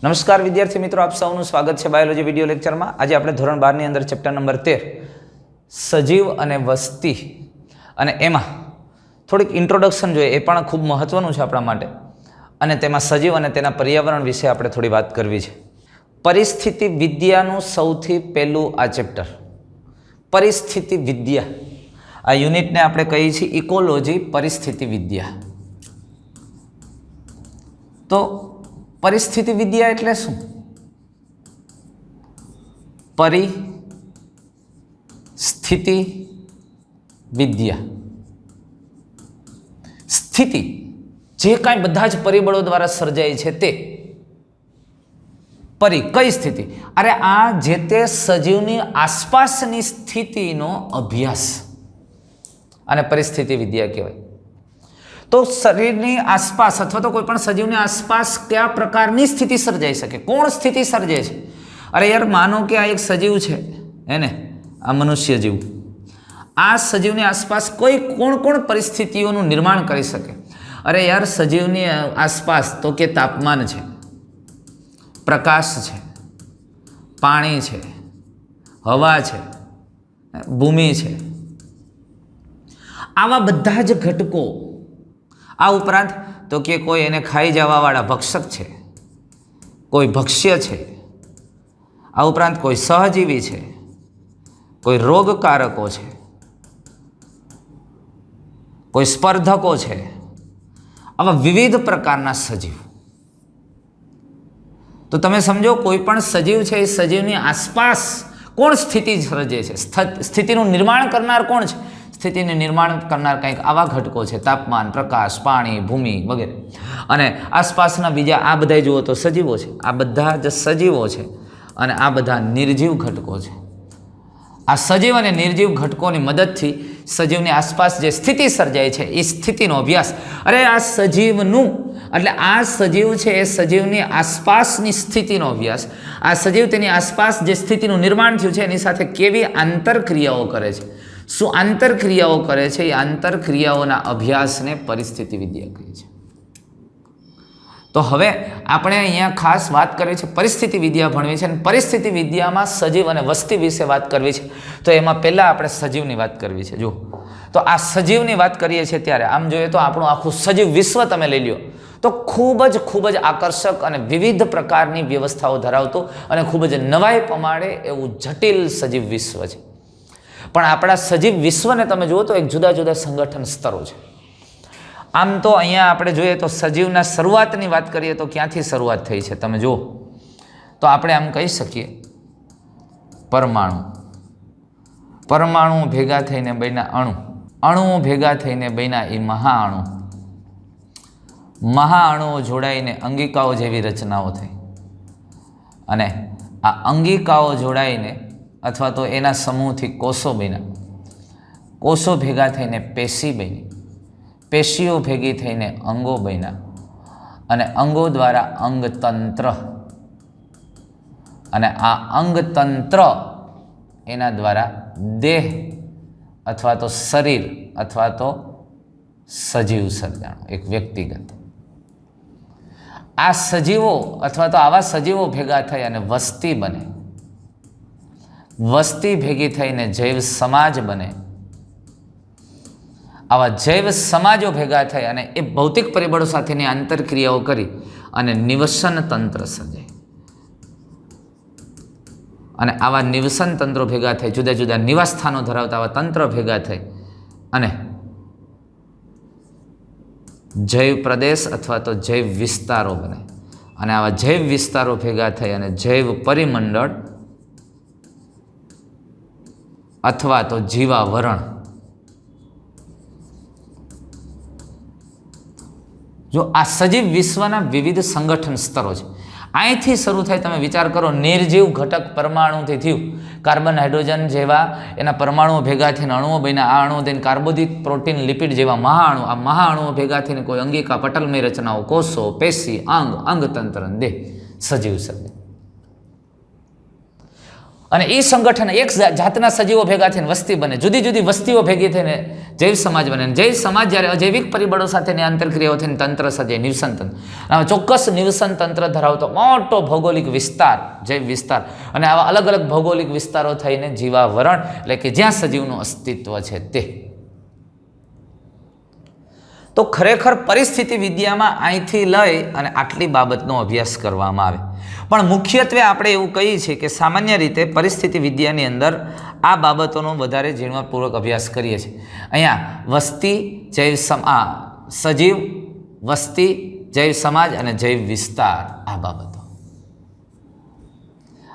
નમસ્કાર વિદ્યાર્થી મિત્રો, આપ સૌનું સ્વાગત છે બાયોલોજી વિડિયો લેક્ચરમાં। આજે આપણે ધોરણ 12 ની અંદર ચેપ્ટર નંબર 13 સજીવ અને વસ્તી અને એમાં થોડીક ઇન્ટ્રોડક્શન જોઈએ, એ પણ ખૂબ મહત્વનું છે આપણા માટે, અને તેમાં સજીવ અને તેના પર્યાવરણ વિશે આપણે થોડી વાત કરવી છે। પરિસ્થિતિ વિદ્યાનું સૌથી પહેલું આ ચેપ્ટર, પરિસ્થિતિ વિદ્યા, આ યુનિટને આપણે કહીએ છીએ ઇકોલોજી પરિસ્થિતિ વિદ્યા। તો પરિસ્થિતિ વિદ્યા એટલે શું? પરિસ્થિતિ વિદ્યા, સ્થિતિ જે કાંઈ બધા જ પરિબળો દ્વારા સર્જાય છે તે કઈ સ્થિતિ? અરે આ જે તે સજીવની આસપાસની સ્થિતિનો અભ્યાસ, અને પરિસ્થિતિ વિદ્યા કહેવાય। તો શરીરની આસપાસ અથવા તો કોઈ પણ સજીવની આસપાસ કયા પ્રકારની સ્થિતિ સર્જાઈ શકે, કોણ સ્થિતિ સર્જે છે? અરે યાર, માનો કે આ એક સજીવ છે, એને આ મનુષ્ય જીવ, આ સજીવની આસપાસ કોણ પરિસ્થિતિઓનું નિર્માણ કરી શકે? અરે યાર, સજીવની આસપાસ તો કે તાપમાન છે, પ્રકાશ છે, પાણી છે, હવા છે, ભૂમિ છે, આવા બધા જ ઘટકો। આ ઉપરાંત તો કે કોઈ એને ખાઈ જવાવાળા ભક્ષક છે, કોઈ ભક્ષ્ય છે, આ ઉપરાંત કોઈ સહજીવી છે, કોઈ રોગકારકો છે, કોઈ સ્પર્ધકો છે, આવા વિવિધ પ્રકારના સજીવ। તો તમે સમજો, કોઈ પણ સજીવ છે, એ સજીવની આસપાસ કોણ સ્થિતિ સર્જે છે? સ્થિતિનું નિર્માણ કરનાર કોણ છે? સ્થિતિનું નિર્માણ કરનાર કંઈક આવા ઘટકો છે, તાપમાન, પ્રકાશ, પાણી, ભૂમિ વગેરે। અને આસપાસના બીજા આ બધા જુઓ તો સજીવો છે, આ બધા જ સજીવો છે, અને આ બધા નિર્જીવ ઘટકો છે। આ સજીવ અને નિર્જીવ ઘટકોની મદદથી સજીવની આસપાસ જે સ્થિતિ સર્જાય છે એ સ્થિતિનો અભ્યાસ। અરે આ સજીવનું એટલે આ સજીવ છે એ સજીવની આસપાસની સ્થિતિનો અભ્યાસ। આ સજીવ તેની આસપાસ જે સ્થિતિનું નિર્માણ થયું છે એની સાથે કેવી આંતરક્રિયાઓ કરે છે, શું આંતરક્રિયાઓ કરે છે, એ આંતરક્રિયાઓના અભ્યાસને પરિસ્થિતિ વિદ્યા કહે છે। તો હવે આપણે અહીંયા ખાસ વાત કરવી છે, પરિસ્થિતિ વિદ્યા ભણવી છે, અને પરિસ્થિતિ વિદ્યામાં સજીવ અને વસ્તી વિશે વાત કરવી છે। તો એમાં પહેલાં આપણે સજીવની વાત કરવી છે। જો તો આ સજીવની વાત કરીએ છીએ ત્યારે આમ જોઈએ તો આપણું આખું સજીવ વિશ્વ તમે લઈ લો તો ખૂબ જ આકર્ષક અને વિવિધ પ્રકારની વ્યવસ્થાઓ ધરાવતું અને ખૂબ જ નવાઈ પમાડે એવું જટિલ સજીવ વિશ્વ છે। પણ આપણા સજીવ વિશ્વને તમે જુઓ તો એક જુદા જુદા સંગઠન સ્તરો છે। આમ તો અહીંયા આપણે જોઈએ તો સજીવના શરૂઆતની વાત કરીએ તો ક્યાંથી શરૂઆત થઈ છે તમે જુઓ તો આપણે આમ કહી શકીએ, પરમાણુ ભેગા થઈને બન્યા અણુ, અણુઓ ભેગા થઈને બન્યા એ મહાઅણુઓ જોડાઈને અંગિકાઓ જેવી રચનાઓ થઈ, અને આ અંગિકાઓ જોડાઈને અથવા તો એના સમૂહથી કોષો બન્યા, કોષો ભેગા થઈને પેશી બની, પેશીઓ ભેગી થઈને અંગો બન્યા, અને અંગો દ્વારા અંગતંત્ર, અને આ અંગતંત્ર એના દ્વારા દેહ અથવા તો શરીર અથવા તો સજીવ સર્જાણું એક વ્યક્તિગત। આ સજીવો અથવા તો આવા સજીવો ભેગા થઈ અને વસ્તી બને, વસ્તી ભેગી થઈને જૈવ સમાજ બને, આવા જૈવ સમાજો ભેગા થઈ અને એ ભૌતિક પરિબળો સાથેની આંતરક્રિયાઓ કરી અને નિવસન તંત્ર સર્જાય, અને આવા નિવસન તંત્રો ભેગા થઈ જુદા જુદા નિવાસ સ્થાનો ધરાવતા આવા તંત્ર ભેગા થઈ અને જૈવ પ્રદેશ અથવા તો જૈવ વિસ્તારો બને, અને આવા જૈવ વિસ્તારો ભેગા થઈ અને જૈવ પરિમંડળ અથવા તો જીવાવરણ। જો આ સજીવ વિશ્વના વિવિધ સંગઠન સ્તરો છે। અહીંથી શરૂ થાય, તમે વિચાર કરો, નિર્જીવ ઘટક પરમાણુથી થયું, કાર્બન, હાઇડ્રોજન જેવા એના પરમાણુઓ ભેગા થઈને અણુઓ બન્યા, આ અણુઓ થઈને કાર્બોદિત, પ્રોટીન, લિપિડ જેવા મહાઅણુ, આ મહાઅણુઓ ભેગા થઈને કોઈ અંગિકા, પટલમય રચનાઓ, કોષો, પેશી, અંગતંત્ર, દેહ, સજીવ સર્જે। અને એ સંગઠન એક જાતના સજીવો ભેગા થઈને વસ્તી બને, જુદી જુદી વસ્તીઓ ભેગી થઈને જૈવ સમાજ બને. જૈવ સમાજ જ્યારે અજૈવિક પરિબળો સાથેની આંતરક્રિયાઓ થઈને તંત્ર સર્જે, નિવસન તંત્ર. આમાં ચોક્કસ નિવસન તંત્ર ધરાવતો મોટો ભૌગોલિક વિસ્તાર જૈવ વિસ્તાર, અને આવા અલગ અલગ ભૌગોલિક વિસ્તારો થઈને જીવાવરણ એટલે કે જ્યાં સજીવનું અસ્તિત્વ છે તે. તો ખરેખર પરિસ્થિતિ વિદ્યામાં અહીંથી લઈ અને આટલી બાબતનો અભ્યાસ કરવામાં આવે. પણ મુખ્યત્વે આપણે એવું કહીએ છીએ કે સામાન્ય રીતે પરિસ્થિતિ વિદ્યાની અંદર આ બાબતોનો વધારે ઝીણવટપૂર્વક અભ્યાસ કરીએ છીએ. અહીંયા વસ્તી, જૈવ સજીવ, વસ્તી, જૈવ સમાજ અને જૈવ વિસ્તાર, આ બાબતો.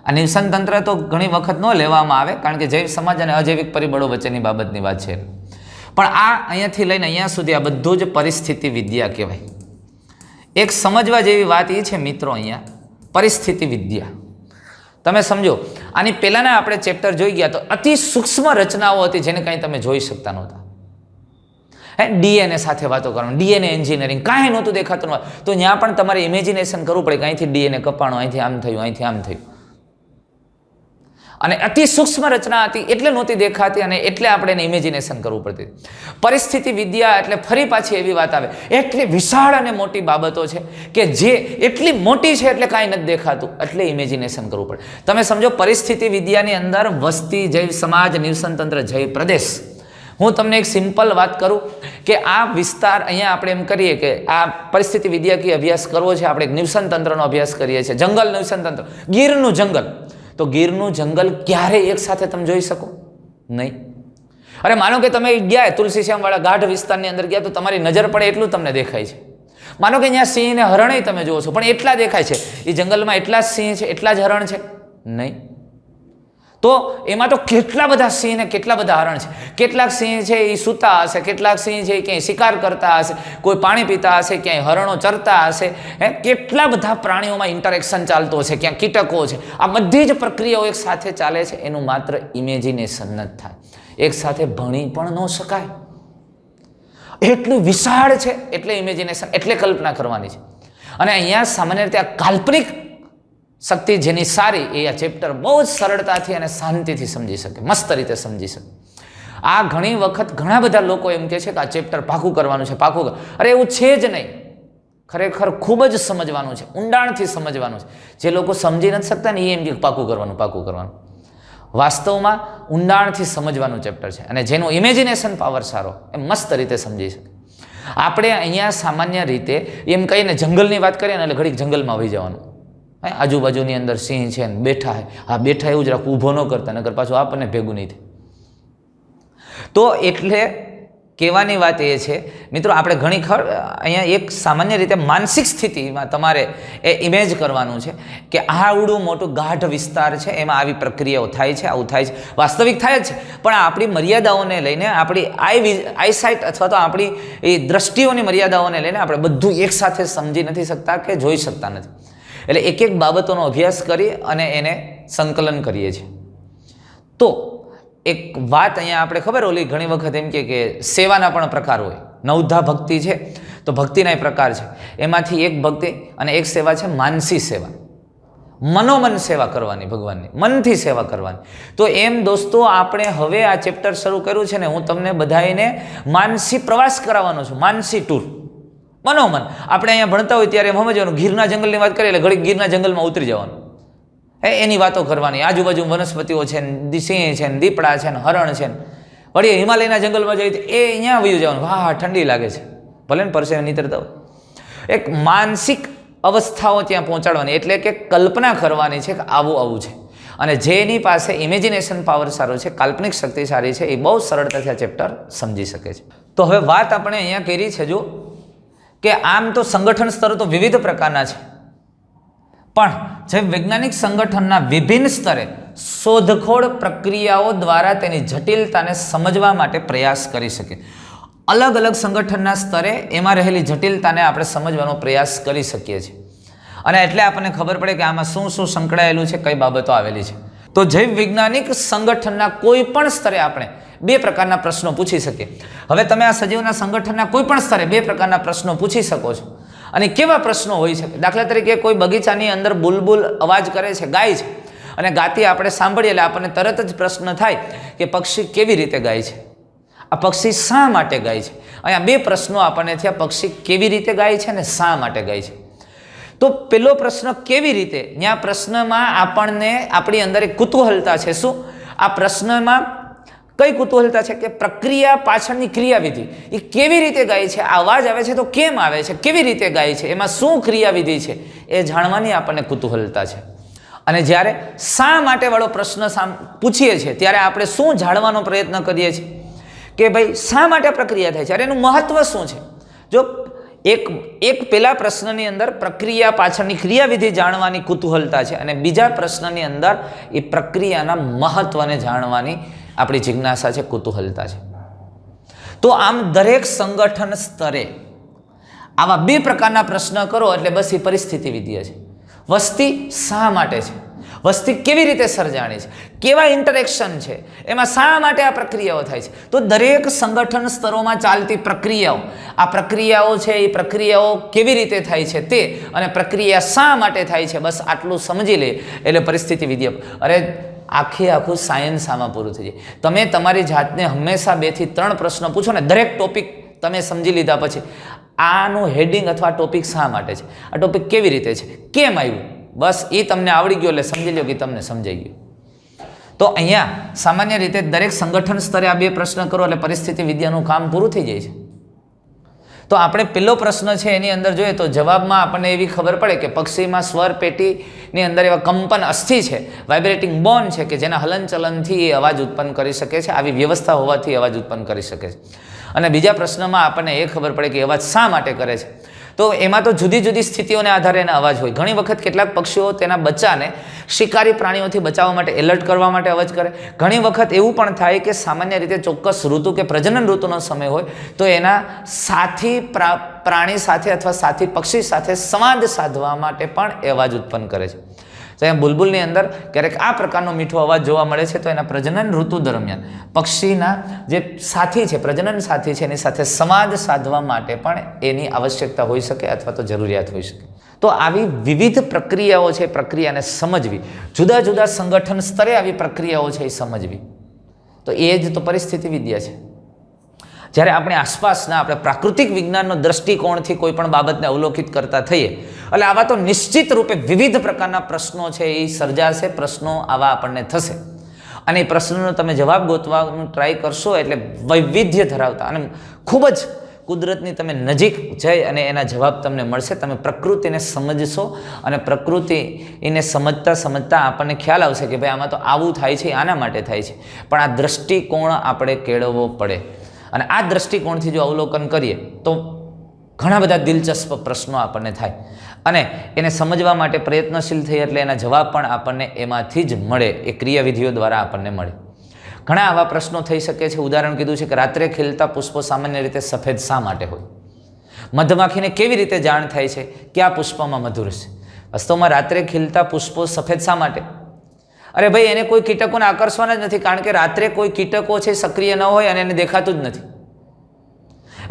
આ નિવસન તંત્ર તો ઘણી વખત ન લેવામાં આવે, કારણ કે જૈવ સમાજ અને અજૈવિક પરિબળો વચ્ચેની બાબતની વાત છે. પણ આ અહીંયાથી લઈને અહીંયા સુધી આ બધું જ પરિસ્થિતિ વિદ્યા કહેવાય. એક સમજવા જેવી વાત એ છે મિત્રો, અહીંયા પરિસ્થિતિ વિદ્યા તમે સમજો. આની પહેલાંના આપણે ચેપ્ટર જોઈ ગયા તો અતિ સૂક્ષ્મ રચનાઓ હતી જેને કંઈ તમે જોઈ શકતા નહોતા. ડીએનએ સાથે વાતો કરવાની, ડીએનએ એન્જિનિયરિંગ કાંઈ નહોતું દેખાતું નહોતું. તો ત્યાં પણ તમારે ઇમેજિનેશન કરવું પડે કે અહીંથી ડીએનએ કપાણું, અહીંથી આમ થયું, અહીંથી આમ થયું. અને અતિ સૂક્ષ્મ રચના હતી એટલે નહોતી દેખાતી, અને એટલે આપણે એને ઇમેજિનેશન કરવું પડતી. પરિસ્થિતિ વિદ્યા એટલે ફરી પાછી એવી વાત આવે, એટલી વિશાળ અને મોટી બાબતો છે કે જે એટલી મોટી છે એટલે કાંઈ નથી દેખાતું, એટલે ઇમેજિનેશન કરવું પડે. તમે સમજો, પરિસ્થિતિ વિદ્યાની અંદર વસ્તી, જૈવ સમાજ, નિવસન તંત્ર, જૈવ પ્રદેશ. હું તમને એક સિમ્પલ વાત કરું કે આ વિસ્તાર અહીંયા આપણે એમ કરીએ કે આ પરિસ્થિતિ વિદ્યાકીય અભ્યાસ કરવો છે, આપણે એક નિવસન તંત્રનો અભ્યાસ કરીએ છીએ, જંગલ નિવસન તંત્ર, ગીરનું જંગલ. તો ગીરનું જંગલ ક્યારે એક સાથે તમે જોઈ શકો નહીં. અરે માનો કે તમે ગયા તુલસીશ્યામવાળા ગાઢ વિસ્તારની અંદર ગયા તો તમારી નજર પડે એટલું તમને દેખાય છે. માનો કે અહીંયા સિંહ ને હરણે તમે જુઓ છો, પણ એટલા દેખાય છે. એ જંગલમાં એટલા જ સિંહ છે, એટલા જ હરણ છે નહીં. તો એમાં તો કેટલા બધા સિંહ ને કેટલા બધા હરણ છે. કેટલાક સિંહ છે એ સૂતા હશે, કેટલાક સિંહ છે એ ક્યાંય શિકાર કરતા હશે, કોઈ પાણી પીતા હશે, ક્યાંય હરણો ચરતા હશે. કેટલા બધા પ્રાણીઓમાં ઇન્ટરેક્શન ચાલતો હશે, ક્યાંક કીટકો છે. આ બધી જ પ્રક્રિયાઓ એક સાથે ચાલે છે. એનું માત્ર ઇમેજિનેશન ન થાય, એક સાથે ભણી પણ ન શકાય. એટલું વિશાળ છે, એટલે ઇમેજિનેશન, એટલે કલ્પના કરવાની છે. અને અહીંયા સામાન્ય રીતે આ કાલ્પનિક શક્તિ જેની સારી, એ આ ચેપ્ટર બહુ જ સરળતાથી અને શાંતિથી સમજી શકે, મસ્ત રીતે સમજી શકે. આ ઘણી વખત ઘણા બધા લોકો એમ કહે છે કે આ ચેપ્ટર પાકું કરવાનું છે, પાકું. અરે એવું છે જ નહીં. ખરેખર ખૂબ જ સમજવાનું છે, ઊંડાણથી સમજવાનું છે. જે લોકો સમજી નથી શકતા ને એ એમ કે પાકું કરવાનું, પાકું કરવાનું. વાસ્તવમાં ઊંડાણથી સમજવાનું ચેપ્ટર છે, અને જેનું ઇમેજિનેશન પાવર સારો એ મસ્ત રીતે સમજી શકે. આપણે અહીંયા સામાન્ય રીતે એમ કહીને જંગલની વાત કરીએ ને એટલે ઘડીક જંગલમાં વહી જવાનું. આજુબાજુની અંદર સિંહ છે ને બેઠા છે, હા બેઠા એવું જ રાખવું, ઊભો ન કરતા, નકર પાછું આપણને ભેગું નહીં થાય. તો એટલે કહેવાની વાત એ છે મિત્રો, આપણે ઘણી અહીંયા એક સામાન્ય રીતે માનસિક સ્થિતિમાં તમારે એ ઇમેજ કરવાનું છે કે આવડું મોટું ગાઢ વિસ્તાર છે, એમાં આવી પ્રક્રિયાઓ થાય છે, આવું થાય છે. વાસ્તવિક થાય જ છે, પણ આપણી મર્યાદાઓને લઈને, આપણી આઈસાઇટ અથવા તો આપણી એ દ્રષ્ટિઓની મર્યાદાઓને લઈને આપણે બધું એકસાથે સમજી નથી શકતા કે જોઈ શકતા નથી. એટલે એક એક બાબતોનો અભ્યાસ કરી અને એને સંકલન કરીએ છીએ. તો એક વાત અહીંયા આપણે ખબર, ઓલી ઘણી વખત એમ કે સેવાના પણ પ્રકાર હોય. નવધા ભક્તિ છે તો ભક્તિના પ્રકાર છે. એમાંથી એક ભક્તિ અને એક સેવા છે માનસી સેવા. મનોમન સેવા કરવાની, ભગવાનની મનથી સેવા કરવાની. તો એમ દોસ્તો, આપણે હવે આ ચેપ્ટર શરૂ કર્યું છે ને, હું તમને બધાને માનસી પ્રવાસ કરાવવાનો છું, માનસી ટૂર. મનોમન આપણે અહીંયા ભણતા હોય ત્યારે એમ સમજવાનું, ગીરના જંગલની વાત કરીએ એટલે ઘડીક ગીરના જંગલમાં ઉતરી જવાનું, એની વાતો કરવાની. આજુબાજુ વનસ્પતિઓ છે ને, સિંહ છે ને, દીપડા છે ને, હરણ છે ને. વળી હિમાલયના જંગલમાં જઈએ એ અહીંયા વયું જવાનું, વાહ ઠંડી લાગે છે, ભલે ને પરસેવે નીતરતા હોય. એક માનસિક અવસ્થાઓ ત્યાં પહોંચાડવાની, એટલે કે કલ્પના કરવાની છે કે આવું આવું છે. અને જેની પાસે ઇમેજિનેશન પાવર સારો છે, કાલ્પનિક શક્તિ સારી છે, એ બહુ સરળતાથી આ ચેપ્ટર સમજી શકે છે. તો હવે વાત આપણે અહીંયા કરી છે જો કે આમ તો સંગઠન સ્તરો તો વિવિધ પ્રકારના છે, પણ જે વૈજ્ઞાનિક સંગઠનના વિભિન્ન સ્તરે શોધખોળ પ્રક્રિયાઓ દ્વારા તેની જટિલતાને સમજવા માટે પ્રયાસ કરી શકે. અલગ અલગ સંગઠનના સ્તરે એમાં રહેલી જટિલતાને આપણે સમજવાનો પ્રયાસ કરી શકીએ છીએ, અને એટલે આપણને ખબર પડે કે આમાં શું શું સંકળાયેલું છે, કઈ બાબતો આવેલી છે. તો જૈવ વૈજ્ઞાનિક સંગઠનના કોઈ પણ સ્તરે આપણે બે પ્રકારના પ્રશ્નો પૂછી શકીએ. હવે તમે આ સજીવના સંગઠનના કોઈ પણ સ્તરે બે પ્રકારના પ્રશ્નો પૂછી શકો છો. અને કેવા પ્રશ્નો હોઈ શકે? દાખલા તરીકે કોઈ બગીચાની અંદર બુલબુલ અવાજ કરે છે, ગાય છે, અને ગાતી આપણે સાંભળીએ એટલે આપણને તરત જ પ્રશ્ન થાય કે પક્ષી કેવી રીતે ગાય છે, આ પક્ષી શા માટે ગાય છે. અહીંયા બે પ્રશ્નો આપણને થયા, પક્ષી કેવી રીતે ગાય છે અને શા માટે ગાય છે. તો પેલો પ્રશ્ન કેવી રીતે, ત્યાં પ્રશ્નમાં આપણને આપણી અંદર એક કુતૂહલતા છે. શું આ પ્રશ્નમાં કઈ કુતૂહલતા છે કે પ્રક્રિયા પાછળની ક્રિયાવિધિ એ કેવી રીતે ગાય છે, અવાજ આવે છે તો કેમ આવે છે, કેવી રીતે ગાય છે, એમાં શું ક્રિયાવિધિ છે એ જાણવાની આપણને કુતૂહલતા છે. અને જ્યારે શા માટે વાળો પ્રશ્ન પૂછીએ છીએ ત્યારે આપણે શું જાણવાનો પ્રયત્ન કરીએ છીએ કે ભાઈ શા માટે પ્રક્રિયા થાય છે, અરે એનું મહત્વ શું છે. જો એક પેલા પ્રશ્નની અંદર પ્રક્રિયા પાછળની ક્રિયાવિધિ જાણવાની કુતૂહલતા છે અને બીજા પ્રશ્નની અંદર એ પ્રક્રિયાના મહત્વને જાણવાની આપણી જિજ્ઞાસા છે, કુતૂહલતા છે. તો આમ દરેક સંગઠન સ્તરે આવા બે પ્રકારના પ્રશ્ન કરો એટલે બસ એ પરિસ્થિતિ વિદ્યા છે. વસ્તી શા માટે છે, વસ્તી કેવી રીતે સર્જાણી છે, કેવા ઇન્ટરેક્શન છે, એમાં શા માટે આ પ્રક્રિયાઓ થાય છે. તો દરેક સંગઠન સ્તરોમાં ચાલતી પ્રક્રિયાઓ, આ પ્રક્રિયાઓ છે એ પ્રક્રિયાઓ કેવી રીતે થાય છે તે, અને પ્રક્રિયા શા માટે થાય છે, બસ આટલું સમજી લે એટલે પરિસ્થિતિ વિદ્યા. અરે આખું સાયન્સ આમાં પૂરું થઈ જાય. તમે તમારી જાતને હંમેશા 2 થી 3 પ્રશ્ન પૂછો ને, દરેક ટોપિક તમે સમજી લીધા પછી આનું હેડિંગ અથવા ટોપિક શા માટે છે, આ ટોપિક કેવી રીતે છે, કેમ આવ્યું, બસ એ તમને આવડી ગયો એટલે સમજી લો કે તમને સમજાઈ ગયું. તો અહીંયા સામાન્ય રીતે દરેક સંગઠન સ્તરે આ 2 પ્રશ્ન કરો એટલે પરિસ્થિતિ વિદ્યાનું કામ પૂરું થઈ જાય છે. તો આપણે પેલો પ્રશ્ન છે એની અંદર જોઈએ તો જવાબમાં આપણને એવી ખબર પડે કે પક્ષીમાં સ્વર પેટીની અંદર એવા કંપન અસ્થિ છે, વાઇબ્રેટિંગ બોન છે કે જેના હલનચલનથી એ અવાજ ઉત્પન્ન કરી શકે છે, આવી વ્યવસ્થા હોવાથી અવાજ ઉત્પન્ન કરી શકે છે. અને બીજા પ્રશ્નમાં આપણને એ ખબર પડે કે અવાજ શા માટે કરે છે. તો એમાં તો જુદી જુદી સ્થિતિઓને આધારે એના અવાજ હોય. ઘણી વખત કેટલાક પક્ષીઓ તેના બચ્ચાને શિકારી પ્રાણીઓથી બચાવવા માટે, એલર્ટ કરવા માટે અવાજ કરે. ઘણી વખત એવું પણ થાય કે સામાન્ય રીતે ચોક્કસ ઋતુ કે પ્રજનન ઋતુનો સમય હોય તો એના સાથી પ્રાણી સાથે અથવા સાથી પક્ષી સાથે સંવાદ સાધવા માટે પણ એ અવાજ ઉત્પન્ન કરે છે. તો અહીંયા બુલબુલની અંદર ક્યારેક આ પ્રકારનો મીઠો અવાજ જોવા મળે છે. તો એના પ્રજનન ઋતુ દરમિયાન પક્ષીના જે સાથી છે, પ્રજનન સાથી છે, એની સાથે સંવાદ સાધવા માટે પણ એની આવશ્યકતા હોઈ શકે અથવા તો જરૂરિયાત હોઈ શકે. તો આવી વિવિધ પ્રક્રિયાઓ છે, પ્રક્રિયાને સમજવી, જુદા જુદા સંગઠન સ્તરે આવી પ્રક્રિયાઓ છે એ સમજવી, તો એ જ તો પરિસ્થિતિ વિદ્યા છે. જ્યારે આપણે આસપાસના આપણે પ્રાકૃતિક વિજ્ઞાનનો દ્રષ્ટિકોણથી કોઈ પણ બાબતને અવલોકિત કરતા થઈએ એટલે આવા તો નિશ્ચિત રૂપે વિવિધ પ્રકારના પ્રશ્નો છે એ સર્જાશે, પ્રશ્નો આવા આપણને થશે. અને એ પ્રશ્નનો તમે જવાબ ગોતવાનું ટ્રાય કરશો એટલે વૈવિધ્ય ધરાવતા અને ખૂબ જ કુદરતની તમે નજીક જઈ અને એના જવાબ તમને મળશે. તમે પ્રકૃતિને સમજશો અને પ્રકૃતિને સમજતા સમજતા આપણને ખ્યાલ આવશે કે ભાઈ આમાં તો આવું થાય છે, આના માટે થાય છે, પણ આ દ્રષ્ટિકોણ આપણે કેળવવો પડે. અને આ દ્રષ્ટિકોણથી જો અવલોકન કરીએ તો ઘણા બધા દિલચસ્પ પ્રશ્નો આપણને થાય અને એને સમજવા માટે પ્રયત્નશીલ થઈએ એટલે એના જવાબ પણ આપણને એમાંથી જ મળે, એ ક્રિયાવિધિઓ દ્વારા આપણને મળે. ઘણા આવા પ્રશ્નો થઈ શકે છે. ઉદાહરણ કીધું છે કે રાત્રે ખીલતા પુષ્પો સામાન્ય રીતે સફેદ શા માટે હોય? મધમાખીને કેવી રીતે જાણ થાય છે કે આ પુષ્પમાં મધુરસ છે? વાસ્તવમાં રાત્રે ખીલતા પુષ્પો સફેદ શા માટે? અરે ભાઈ એને કોઈ કીટકોને આકર્ષવાના જ નથી, કારણ કે રાત્રે કોઈ કીટકો છે સક્રિય ન હોય અને એને દેખાતું જ નથી,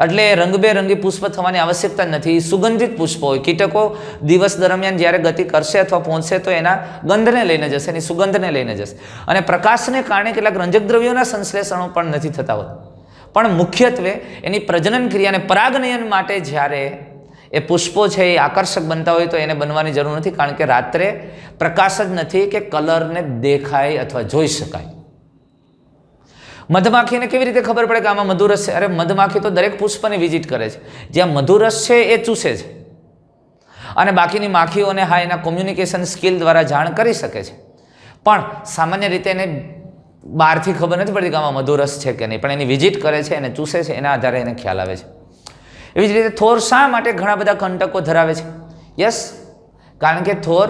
એટલે રંગબેરંગી પુષ્પ થવાની આવશ્યકતા જ નથી. સુગંધિત પુષ્પો હોય. કીટકો દિવસ દરમિયાન જ્યારે ગતિ કરશે અથવા પહોંચશે તો એના ગંધને લઈને જશે, એની સુગંધને લઈને જશે. અને પ્રકાશને કારણે કેટલાક રંજક દ્રવ્યોના સંશ્લેષણો પણ નથી થતા હોતા, પણ મુખ્યત્વે એની પ્રજનન ક્રિયાને પરાગનયન માટે જ્યારે એ પુષ્પો છે એ આકર્ષક બનતા હોય તો એને બનવાની જરૂર નથી, કારણ કે રાત્રે પ્રકાશ જ નથી કે કલરને દેખાય અથવા જોઈ શકાય. મધમાખીને કેવી રીતે ખબર પડે કે આમાં મધુરસ છે? અરે મધમાખી તો દરેક પુષ્પને વિઝિટ કરે છે, જ્યાં મધુરસ છે એ ચૂસે છે અને બાકીની માખીઓને હા એના કોમ્યુનિકેશન સ્કિલ દ્વારા જાણ કરી શકે છે, પણ સામાન્ય રીતે એને બહારથી ખબર નથી પડતી કે આમાં મધુરસ છે કે નહીં, પણ એની વિઝિટ કરે છે, એને ચૂસે છે, એના આધારે એને ખ્યાલ આવે છે. એવી જ રીતે થોર શા માટે ઘણા બધા કંટકો ધરાવે છે? યસ, કારણ કે થોર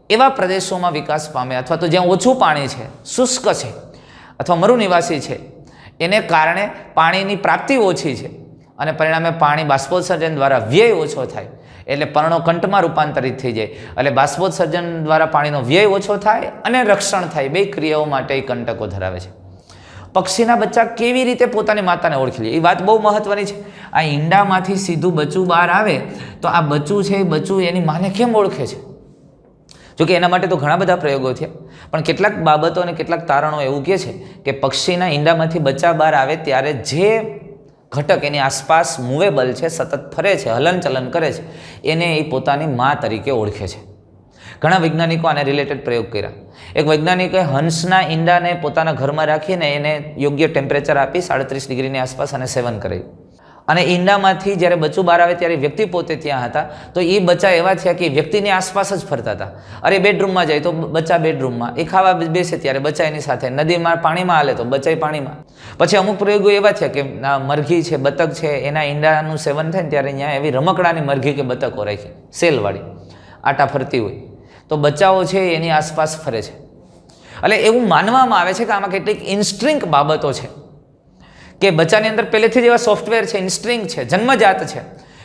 એવા પ્રદેશોમાં વિકાસ પામે અથવા તો જ્યાં ઓછું પાણી છે, શુષ્ક છે અથવા મરુનિવાસી છે, એને કારણે પાણીની પ્રાપ્તિ ઓછી છે અને પરિણામે પાણી બાષ્પોત્સર્જન દ્વારા વ્યય ઓછો થાય એટલે પર્ણો કંટમાં રૂપાંતરિત થઈ જાય, એટલે બાષ્પોત્સર્જન દ્વારા પાણીનો વ્યય ઓછો થાય અને રક્ષણ થાય. 2 ક્રિયાઓ માટે એ કંટકો ધરાવે છે. પક્ષીના બચ્ચા કેવી રીતે પોતાની માતાને ઓળખી લે એ વાત બહુ મહત્વની છે. આ ઈંડામાંથી સીધું બચ્ચું બહાર આવે તો આ બચ્ચું છે એ બચ્ચું એની માને કેમ ઓળખે છે? જોકે એના માટે તો ઘણા બધા પ્રયોગો થયા, પણ કેટલાક બાબતો અને કેટલાક તારણો એવું કહે છે કે પક્ષીના ઈંડામાંથી બચ્ચા બહાર આવે ત્યારે જે ઘટક એની આસપાસ મૂવેબલ છે, સતત ફરે છે, હલનચલન કરે છે, એને એ પોતાની મા તરીકે ઓળખે છે. ઘણા વૈજ્ઞાનિકો આને રિલેટેડ પ્રયોગ કર્યા. એક વૈજ્ઞાનિકે હંસના ઈંડાને પોતાના ઘરમાં રાખીને એને યોગ્ય ટેમ્પરેચર આપી 37 ડિગ્રીની આસપાસ અને સેવન કરાયું. અને ઈંડામાંથી જ્યારે બચ્ચું બહાર આવે ત્યારે વ્યક્તિ પોતે ત્યાં હતા, તો એ બચ્ચા એવા થયા કે વ્યક્તિની આસપાસ જ ફરતા હતા. અરે બેડરૂમમાં જાય તો બચ્ચા બેડરૂમમાં, એ ખાવા બેસે ત્યારે બચ્ચા એની સાથે, નદીમાં પાણીમાં હાલે તો બચ્ચા પાણીમાં. પછી અમુક પ્રયોગો એવા થયા કે મરઘી છે, બતક છે, એના ઈંડાનું સેવન થાય ને ત્યારે અહીંયા એવી રમકડાની મરઘી કે બતકો રાખી, સેલવાળી, આટા ફરતી હોય, તો બચ્ચાઓ છે એની આસપાસ ફરે છે. એટલે એવું માનવામાં આવે છે કે આમાં કેટલીક ઇન્સ્ટ્રિંક બાબતો છે કે બચ્ચાની અંદર પહેલેથી જ એવા સોફ્ટવેર છે, ઇન્સ્ટ્રિંગ છે, જન્મજાત છે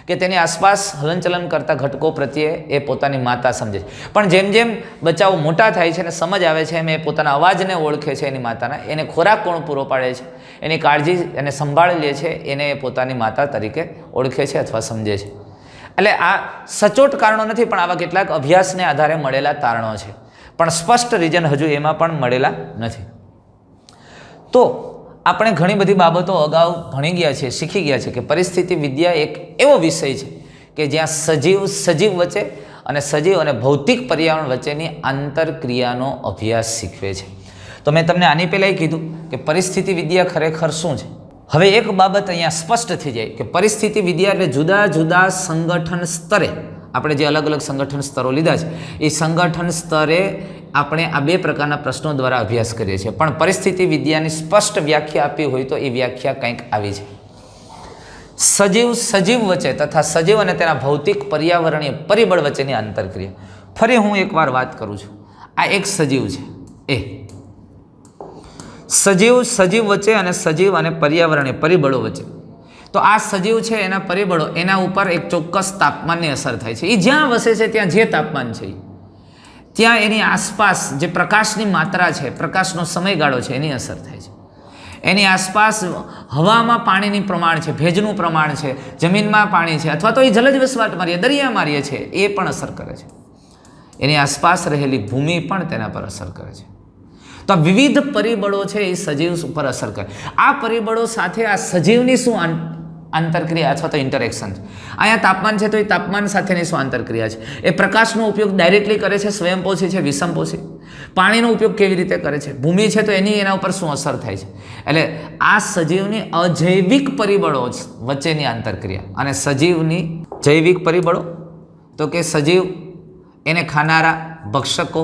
કે તેની આસપાસ હલનચલન કરતા ઘટકો પ્રત્યે એ પોતાની માતા સમજે છે. પણ જેમ જેમ બચ્ચાઓ મોટા થાય છે અને સમજ આવે છે એમ એ પોતાના અવાજને ઓળખે છે એની માતાના, એને ખોરાક કોણ પૂરો પાડે છે, એની કાળજી અને સંભાળ લે છે, એને એ પોતાની માતા તરીકે ઓળખે છે અથવા સમજે છે. એટલે આ સચોટ કારણો નથી, પણ આવા કેટલાક અભ્યાસને આધારે મળેલા તારણો છે, પણ સ્પષ્ટ રીઝન હજુ એમાં પણ મળેલા નથી. તો આપણે ઘણી બધી બાબતો અગાઉ ભણી ગયા છીએ, શીખી ગયા છે કે પરિસ્થિતિ વિદ્યા એક એવો વિષય છે કે જ્યાં સજીવ વચ્ચે અને સજીવ અને ભૌતિક પર્યાવરણ વચ્ચેની આંતરક્રિયાનો અભ્યાસ શીખવે છે. તો મેં તમને આની પહેલાં કીધું કે પરિસ્થિતિ વિદ્યા ખરેખર શું છે. હવે એક બાબત અહીંયા સ્પષ્ટ થઈ જાય કે પરિસ્થિતિ વિદ્યા એટલે જુદા જુદા સંગઠન સ્તરે, આપણે જે અલગ અલગ સંગઠન સ્તરો લીધા છે એ સંગઠન સ્તરે આપણે આ બે પ્રકારના પ્રશ્નો દ્વારા અભ્યાસ કરીએ છીએ. પણ પરિસ્થિતિ વિદ્યાની સ્પષ્ટ વ્યાખ્યા આપી હોય તો એ વ્યાખ્યા કંઈક આવી છે: સજીવ વચ્ચે તથા સજીવ અને તેના ભૌતિક પર્યાવરણીય પરિબળ વચ્ચેની આંતરક્રિયા. ફરી હું એકવાર વાત કરું છું, આ એક સજીવ છે, એ સજીવ વચ્ચે અને સજીવ અને પર્યાવરણીય પરિબળો વચ્ચે. તો આ સજીવ છે એના પરિબળો, એના ઉપર એક ચોક્કસ તાપમાનની અસર થાય છે. એ જ્યાં વસે છે ત્યાં જે તાપમાન છે ત્યાં એની આસપાસ જે પ્રકાશની માત્રા છે, પ્રકાશનો સમયગાળો છે, એની અસર થાય છે. એની આસપાસ હવામાં પાણીની પ્રમાણ છે, ભેજનું પ્રમાણ છે, જમીનમાં પાણી છે, અથવા તો એ જલજ વસવાટ મારીએ, દરિયા મારીએ છે, એ પણ અસર કરે છે. એની આસપાસ રહેલી ભૂમિ પણ તેના પર અસર કરે છે. તો આ વિવિધ પરિબળો છે એ સજીવ ઉપર અસર કરે. આ પરિબળો સાથે આ સજીવની શું આંતરક્રિયા અથવા તો ઇન્ટરેક્શન છે. અહીંયા તાપમાન છે તો એ તાપમાન સાથેની શું આંતરક્રિયા છે. એ પ્રકાશનો ઉપયોગ ડાયરેક્ટલી કરે છે, સ્વયંપોષી છે, વિષમપોષી. પાણીનો ઉપયોગ કેવી રીતે કરે છે, ભૂમિ છે તો એના ઉપર શું અસર થાય છે. એટલે આ સજીવની અજૈવિક પરિબળો વચ્ચેની આંતરક્રિયા. અને સજીવની જૈવિક પરિબળો તો કે સજીવ એને ખાનારા ભક્ષકો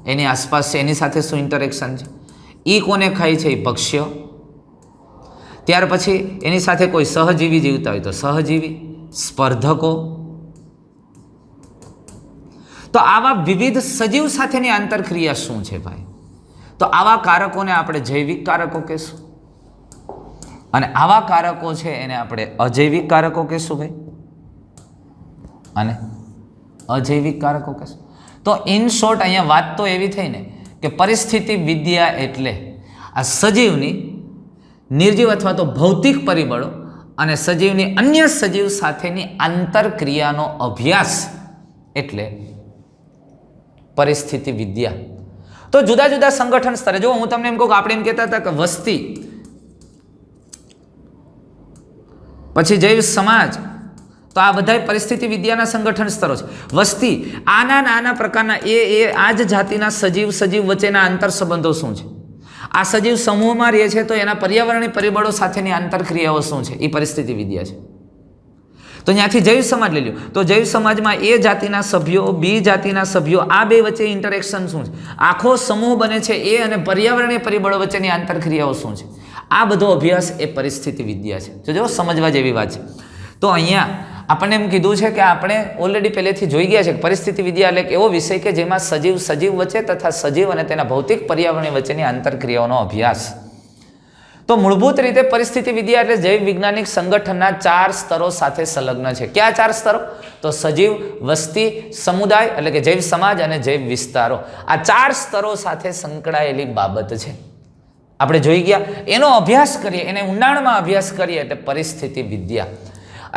એની આસપાસ છે, એની સાથે શું ઇન્ટરેક્શન છે, એ કોને ખાય છે, એ ભક્ષ્ય. ત્યાર પછી એની સાથે કોઈ સહજીવી જીવતા હોય તો સહજીવી, સ્પર્ધકો. તો આવા વિવિધ સજીવ સાથેની આંતરક્રિયા શું છે ભાઈ? તો આવા કારકોને આપણે જૈવિક કારકો કહેશું અને આવા કારકો છે એને આપણે અજૈવિક કારકો કહેશું ભાઈ, અને અજૈવિક કારકો કહેશું. તો ઇન શોર્ટ અહીંયા વાત તો એવી થઈ ને કે પરિસ્થિતિ વિદ્યા એટલે આ સજીવની નિર્જીવ અથવા તો ભૌતિક પરિબળો અને સજીવની અન્ય સજીવ સાથેની આંતરક્રિયાનો અભ્યાસ એટલે પરિસ્થિતિ વિદ્યા. તો જુદા જુદા સંગઠન સ્તરે જો હું તમને એમ કહું કે આપણે એમ કહેતા હતા કે વસ્તી, પછી જૈવ સમાજ, તો આ બધા પરિસ્થિતિ વિદ્યાના સંગઠન સ્તરો છે. વસ્તી, નાના પ્રકારના આ જ જાતિના સજીવ વચ્ચેના આંતર સંબંધો શું છે, આ સજીવ સમૂહમાં રહે છે તો એના પર્યાવરણીય પરિબળો સાથેની આંતરક્રિયાઓ શું છે, એ પરિસ્થિતિ વિદ્યા છે. તો ત્યાંથી જૈવ સમાજ લઈ લો તો જૈવ સમાજમાં એ જાતિના સભ્યો, બી જાતિના સભ્યો, આ બે વચ્ચે ઇન્ટરેક્શન શું છે, આખો સમૂહ બને છે એ અને પર્યાવરણીય પરિબળો વચ્ચેની આંતરક્રિયાઓ શું છે, આ બધો અભ્યાસ એ પરિસ્થિતિ વિદ્યા છે. જો સમજવા જેવી વાત છે. તો અહીંયા આપણને એમ કીધું છે કે આપણે ઓલરેડી પહેલેથી જોઈ ગયા છે કે પરિસ્થિતિ વિદ્યા એટલે એક એવો વિષય કે જેમાં સજીવ વચ્ચે તથા સજીવ અને તેના ભૌતિક પર્યાવરણ વચ્ચેની આંતરક્રિયાઓનો અભ્યાસ. તો મૂળભૂત રીતે પરિસ્થિતિ વિદ્યા એટલે જૈવ વૈજ્ઞાનિક સંગઠનના 4 સ્તરો સાથે સંલગ્ન છે. કયા 4 સ્તરો? તો સજીવ, વસ્તી, સમુદાય એટલે કે જૈવ સમાજ અને જૈવ વિસ્તારો. આ 4 સ્તરો સાથે સંકળાયેલી બાબત છે. આપણે જોઈ ગયા, એનો અભ્યાસ કરીએ, એને ઊંડાણમાં અભ્યાસ કરીએ એટલે પરિસ્થિતિ વિદ્યા.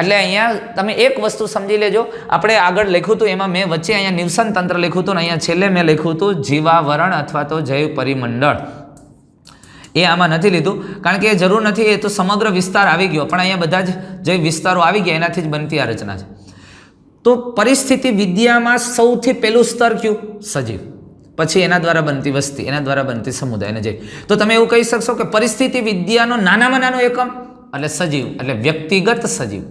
એટલે અહીંયા તમે એક વસ્તુ સમજી લેજો. આપણે આગળ લખ્યું હતું એમાં મેં વચ્ચે અહીંયા નિવસન તંત્ર લખ્યું હતું ને અહીંયા છેલ્લે મેં લખ્યું હતું જીવાવરણ અથવા તો જૈવ પરિમંડળ. એ આમાં નથી લીધું કારણ કે એ જરૂર નથી, એ તો સમગ્ર વિસ્તાર આવી ગયો, પણ અહીંયા બધા જ જૈવ વિસ્તારો આવી ગયા, એનાથી જ બનતી આ રચના છે. તો પરિસ્થિતિ વિદ્યામાં સૌથી પહેલું સ્તર કયું? સજીવ. પછી એના દ્વારા બનતી વસ્તી, એના દ્વારા બનતી સમુદાય અને જૈવ. તો તમે એવું કહી શકશો કે પરિસ્થિતિ વિદ્યાનો નાનામાં નાનો એકમ એટલે સજીવ, એટલે વ્યક્તિગત સજીવ.